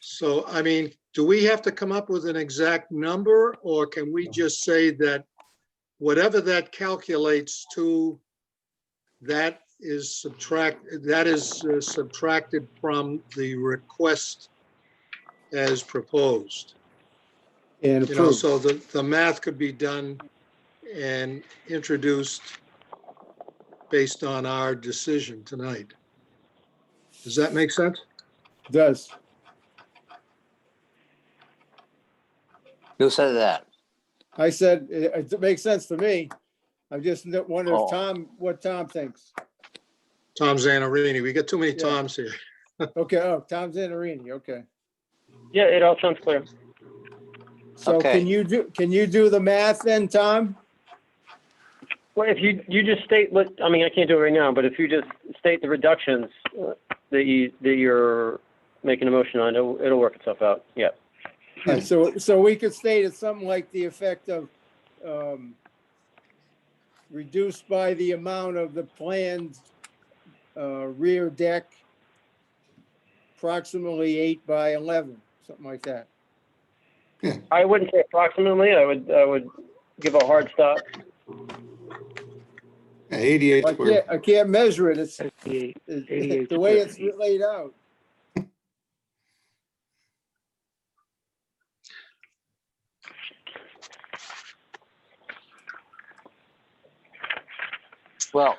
So, I mean, do we have to come up with an exact number, or can we just say that whatever that calculates to, that is subtracted from the request as proposed?
And approved.
So the math could be done and introduced based on our decision tonight. Does that make sense?
Does.
Who said that?
I said, it makes sense to me. I just wonder
Oh.
what Tom thinks.
Tom Zanarini, we got too many
Yeah.
Toms here.
Okay, oh, Tom Zanarini, okay.
Yeah, it all sounds clear.
So
Okay.
can you do the math then, Tom?
Well, if you just state I can't do it right now, but if you just state the reductions that you're making a motion on, it'll work itself out. Yeah.
Right, so we could state it something like the effect of, reduced by the amount of the planned, rear deck, approximately 8 by 11, something like that.
I wouldn't say approximately. I would give a hard stop.
88 square.
I can't measure it. It's
88
the way
square
it's
feet.
laid out.
Well,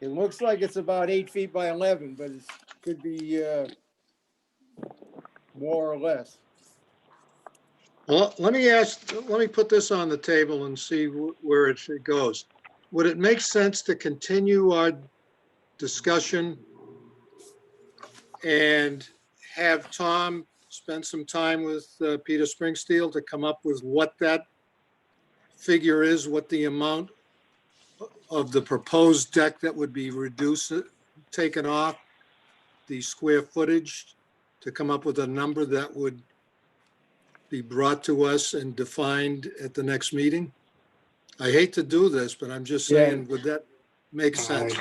It looks like it's about 8 feet by 11, but it could be, more or less.
Well, let me put this on the table and see where it goes. Would it make sense to continue our discussion and have Tom spend some time with Peter Springsteel to come up with what that figure is, what the amount of the proposed deck that would be reduced, taken off, the square footage, to come up with a number that would be brought to us and defined at the next meeting? I hate to do this, but I'm just saying, would that make sense?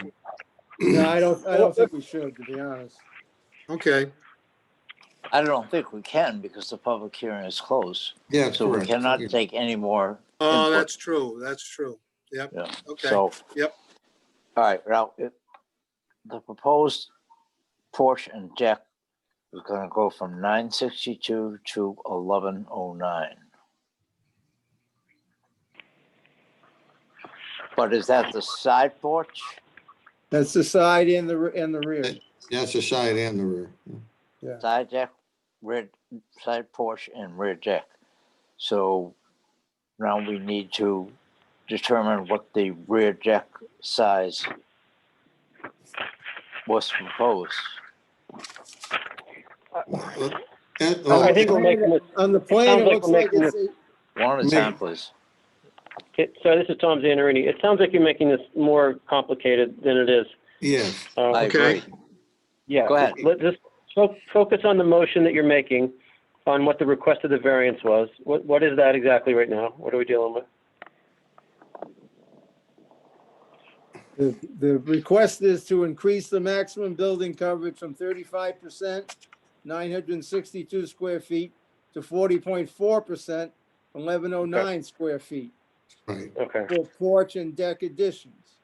No, I don't think we should, to be honest.
Okay,
I don't think we can because the public hearing is closed.
Yeah,
So we
correct.
cannot take any more
oh,
input.
that's true, that's true. Yep,
Yeah.
okay,
So,
yep.
all right, now, the proposed porch and deck is gonna go from 962 to 1109. But is that the side porch?
That's the side and the rear.
That's the side and the rear.
Side deck, rear, side porch and rear deck. So now we need to determine what the rear deck size was proposed.
I think we're making this.
On the plan,
sounds
it
like
looks
we're
like
making
it's,
One at a time, please.
Okay, so this is Tom Zanarini. It sounds like you're making this more complicated than it is.
Yes,
I
Okay.
agree.
Yeah.
Go ahead.
Let's just focus on the motion that you're making, on what the request of the variance was. What is that exactly right now? What are we dealing with?
the request is to increase the maximum building coverage from 35%, 962 square feet, to 40.4%, 1109 square feet,
right.
Okay.
for porch and deck additions.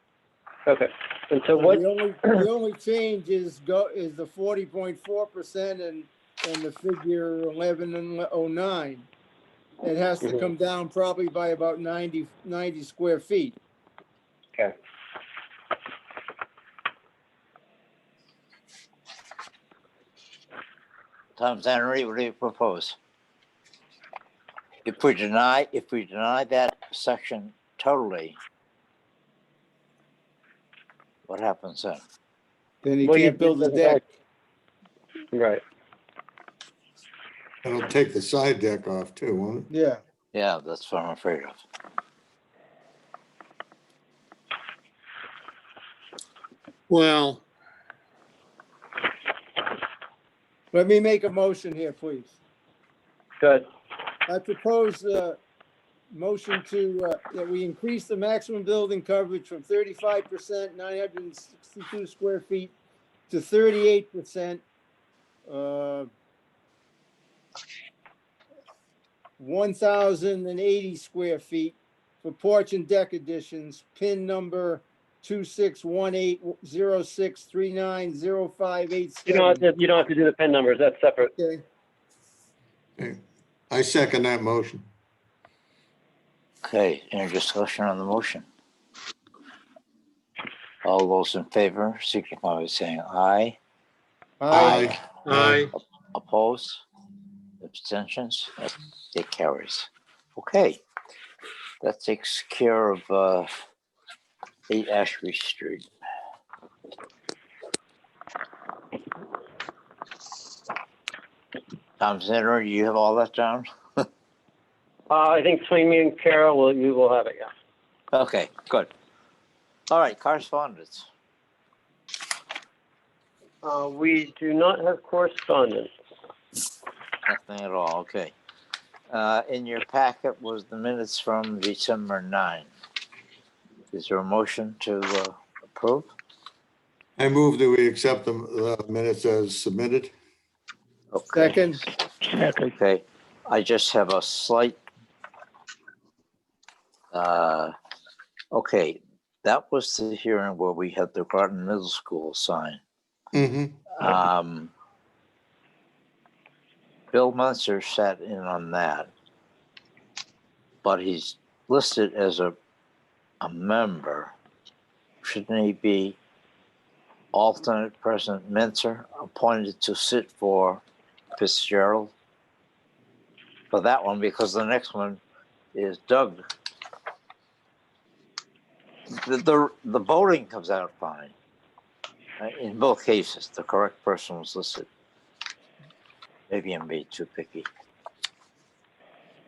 Okay, and so
So
what,
the only change is the 40.4% and the figure 1109. It has to
Mhm.
come down probably by about 90 square feet.
okay,
Tom Zanory, what do you propose? If we deny that section totally, what happens then?
Then you
Well,
can't build a deck.
right.
It'll take the side deck off too, won't it?
Yeah.
Yeah, that's what I'm afraid of.
Well,
Let me make a motion here, please.
Good.
I propose a motion that we increase the maximum building coverage from 35%, 962 square feet, to 38%, 1,080 square feet for porch and deck additions, pin number 261806390587.
You don't have to do the PIN numbers, that's separate.
Okay,
Okay. I second that motion.
Okay, any discussion on the motion? All those in favor, signify by saying aye.
aye.
aye.
Opposed? Abstentions? It carries. Okay, that takes care of 8 Ashby Street. Tom Center, you have all that down?
I think between me and Carol, you will have it, yeah.
Okay, good. All right, correspondence.
We do not have correspondence.
Nothing at all, okay. In your packet was the minutes from December 9. Is there a motion to approve?
I move that we accept the minutes as submitted.
Okay.
Second,
Second.
Okay, I just have a slight, okay, that was the hearing where we had the Groton Middle School sign.
Mm-hmm.
Bill Munster sat in on that, but he's listed as a member. Shouldn't he be alternate President Mincer appointed to sit for Fitzgerald? For that one, because the next one is Doug. The voting comes out fine. In both cases, the correct person was listed. Maybe I'm being too picky.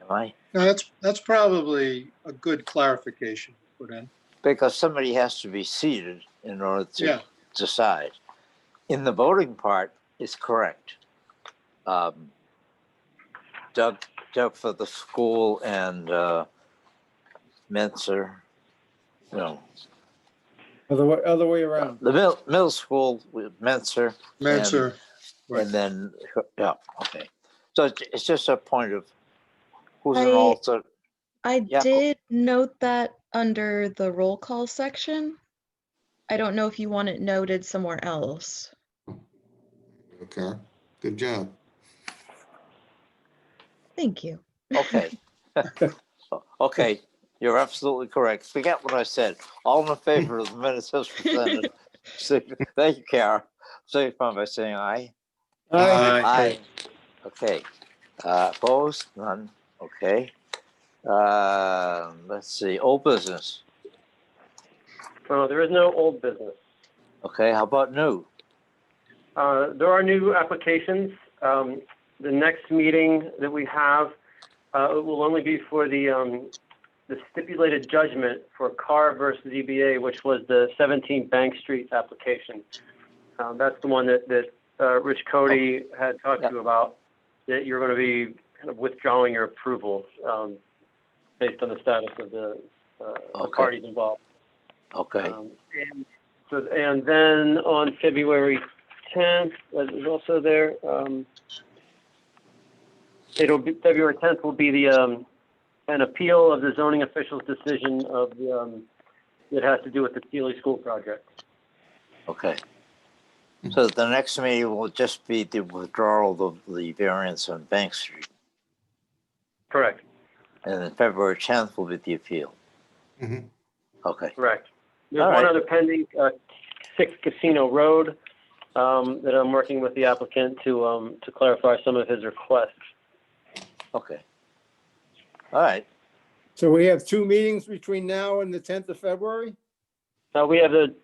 Am I?
No, that's probably a good clarification to put in.
Because somebody has to be seated in order to
Yeah.
decide. In the voting part, it's correct. Doug for the school and Menser, no.
other way around.
The middle school with Menser.
Menser. Right.
And then, yeah, okay. So it's just a point of who's an
I
alternate. Yeah.
did note that under the roll call section. I don't know if you want it noted somewhere else.
Okay, good job.
Thank you.
Okay. Okay, you're absolutely correct. Forget what I said. All in favor of the minutes as presented. Thank you, Kara. Signify by saying aye.
Aye.
Aye. Okay. Opposed? None. Okay. Let's see. Old business.
There is no old business.
Okay. How about new?
There are new applications. The next meeting that we have it will only be for the stipulated judgment for Carr versus EBA, which was the 17 Bank Street application. That's the one that Rich Cody had talked to you about, that you're going to be kind of withdrawing your approval based on the status of the parties involved.
Okay.
And then on February 10th, that is also there. It'll be February 10th will be the an appeal of the zoning official's decision of the that has to do with the Sealy School project.
Okay. So the next meeting will just be the withdrawal of the variance on Bank Street.
Correct.
And then February 10th will be the appeal.
Mhm.
Okay.
Correct. There's
All
one
right.
other pending, 6 Casino Road, that I'm working with the applicant to clarify some of his requests.
Okay. All right.
So we have 2 meetings between now and the 10th of February?
We have the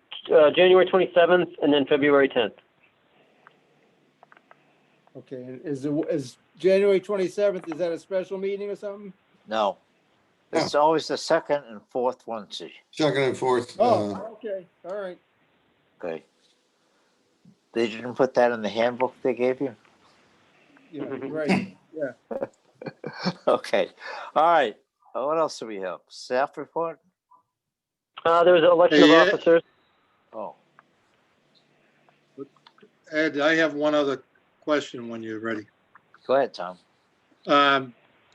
January 27th and then February 10th.
Okay, and is January 27th, is that a special meeting or something?
No. It's always the second and fourth Wednesday.
Second and fourth,
Oh, okay, all right.
Okay. They didn't put that in the handbook they gave you?
Yeah, right, yeah.
Okay. All right. What else do we have? Staff report?
There was an election of
Hey,
officers.
Oh,
Ed, I have one other question when you're ready.
go ahead, Tom.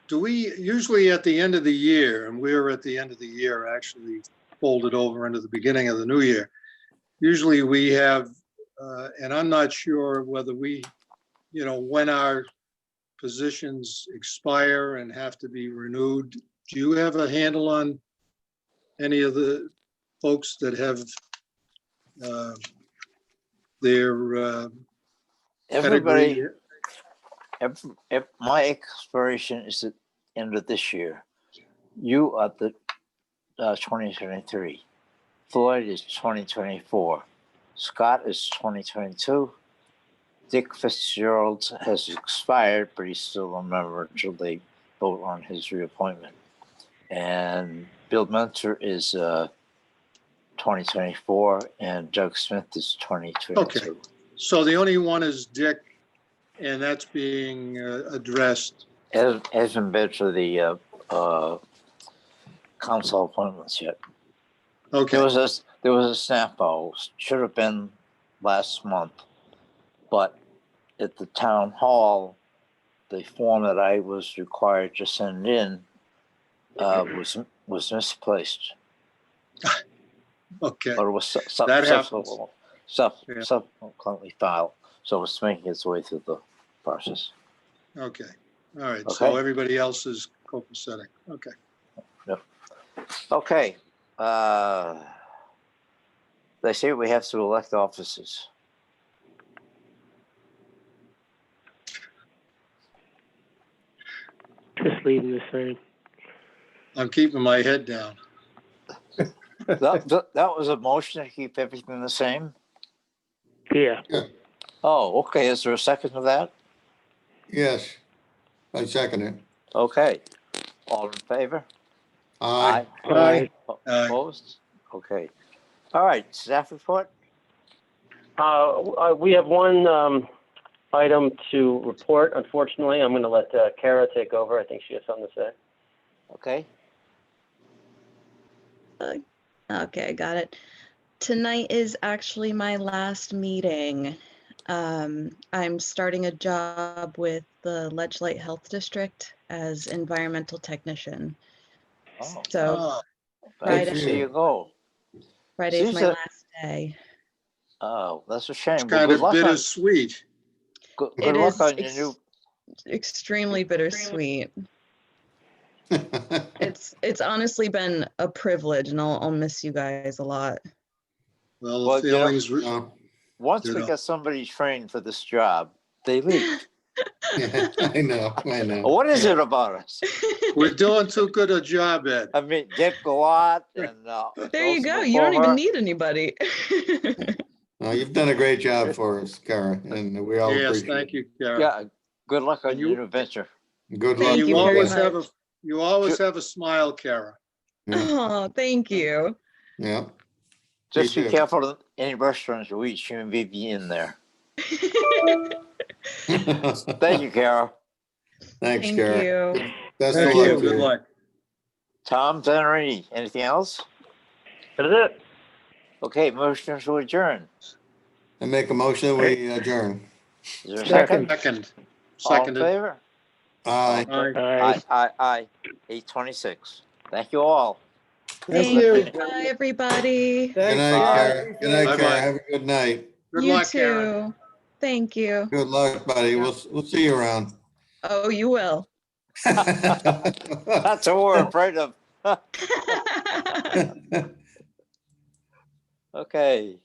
Do we usually at the end of the year, and we're at the end of the year, actually folded over into the beginning of the new year, usually we have, and I'm not sure whether we, when our positions expire and have to be renewed, do you have a handle on any of the folks that have their
Everybody,
pedigree?
my expiration is at the end of this year. You are the 2023. Floyd is 2024. Scott is 2022. Dick Fitzgerald has expired, but he's still a member until they vote on his reappointment. And Bill Mentor is 2024, and Doug Smith is 2022.
Okay. So the only one is Dick, and that's being addressed.
Hasn't been to the council appointments yet.
Okay,
There was a snap-o. Should have been last month, but at the town hall, the form that I was required to send in was misplaced,
okay,
or it was
That happens.
subsequently filed, so it's making its way through the process.
okay. All right,
Okay.
so everybody else is copacetic. Okay.
Okay. They say we have to elect officers.
Just leave them the same.
I'm keeping my head down.
That was a motion to keep everything the same?
Yeah.
Oh, okay. Is there a second to that?
Yes, I second it.
Okay. All in favor?
Aye.
Aye.
Opposed? Okay. All right. Staff report?
We have one item to report. Unfortunately, I'm going to let Kara take over. I think she has something to say.
Okay.
Okay, got it. Tonight is actually my last meeting. I'm starting a job with the Ledgelight Health District as environmental technician.
Oh,
So
Ah,
glad to
Friday.
see you go.
Friday's
Seems
my
that-
last day.
Oh, that's a shame.
It's
Well,
kind
good
of
luck on,
bittersweet.
good
It
luck
is
on your new.
extremely bittersweet. It's honestly been a privilege, and I'll miss you guys a lot.
Well,
Well,
the
you know-
feelings,
Once we
Ditto.
get somebody trained for this job, they leave.
I know.
What is it about us?
we're doing too good a job, Ed.
I mean, Dick Glot and
There you
those
go.
before
You don't
her.
even need anybody.
You've done a great job for us, Kara, and we all
Yes,
appreciate
thank
it.
you, Kara.
Yeah. Good luck on
And
your
you-
new venture.
Good
Thank
luck.
you
You
very
always have a,
much.
you always have a smile, Kara.
Oh, thank you.
Yeah.
Just
Me
be
too.
careful of any restaurants you eat. You may be in there. Thank you, Carol.
Thanks,
Thank
Kara.
you.
Best
Thank
of
you.
luck to
Good
you.
luck.
Tom, Venerini, anything else?
That is it.
Okay, motion to adjourn.
I make a motion, we adjourn.
Is there a
Second.
second?
Second.
All in
Seconded.
favor?
Aye.
Aye.
Aye.
Aye. 8:26. Thank you all.
Thank
Thank
you.
you. Bye, everybody.
Good
Thanks,
night,
Karen.
Karen. Good
Appreciate
night,
it.
Karen. Have a good night.
Good
You
luck, Karen.
too. Thank you.
Good luck, buddy. We'll see you around.
Oh, you will.
That's what we're afraid of. Okay.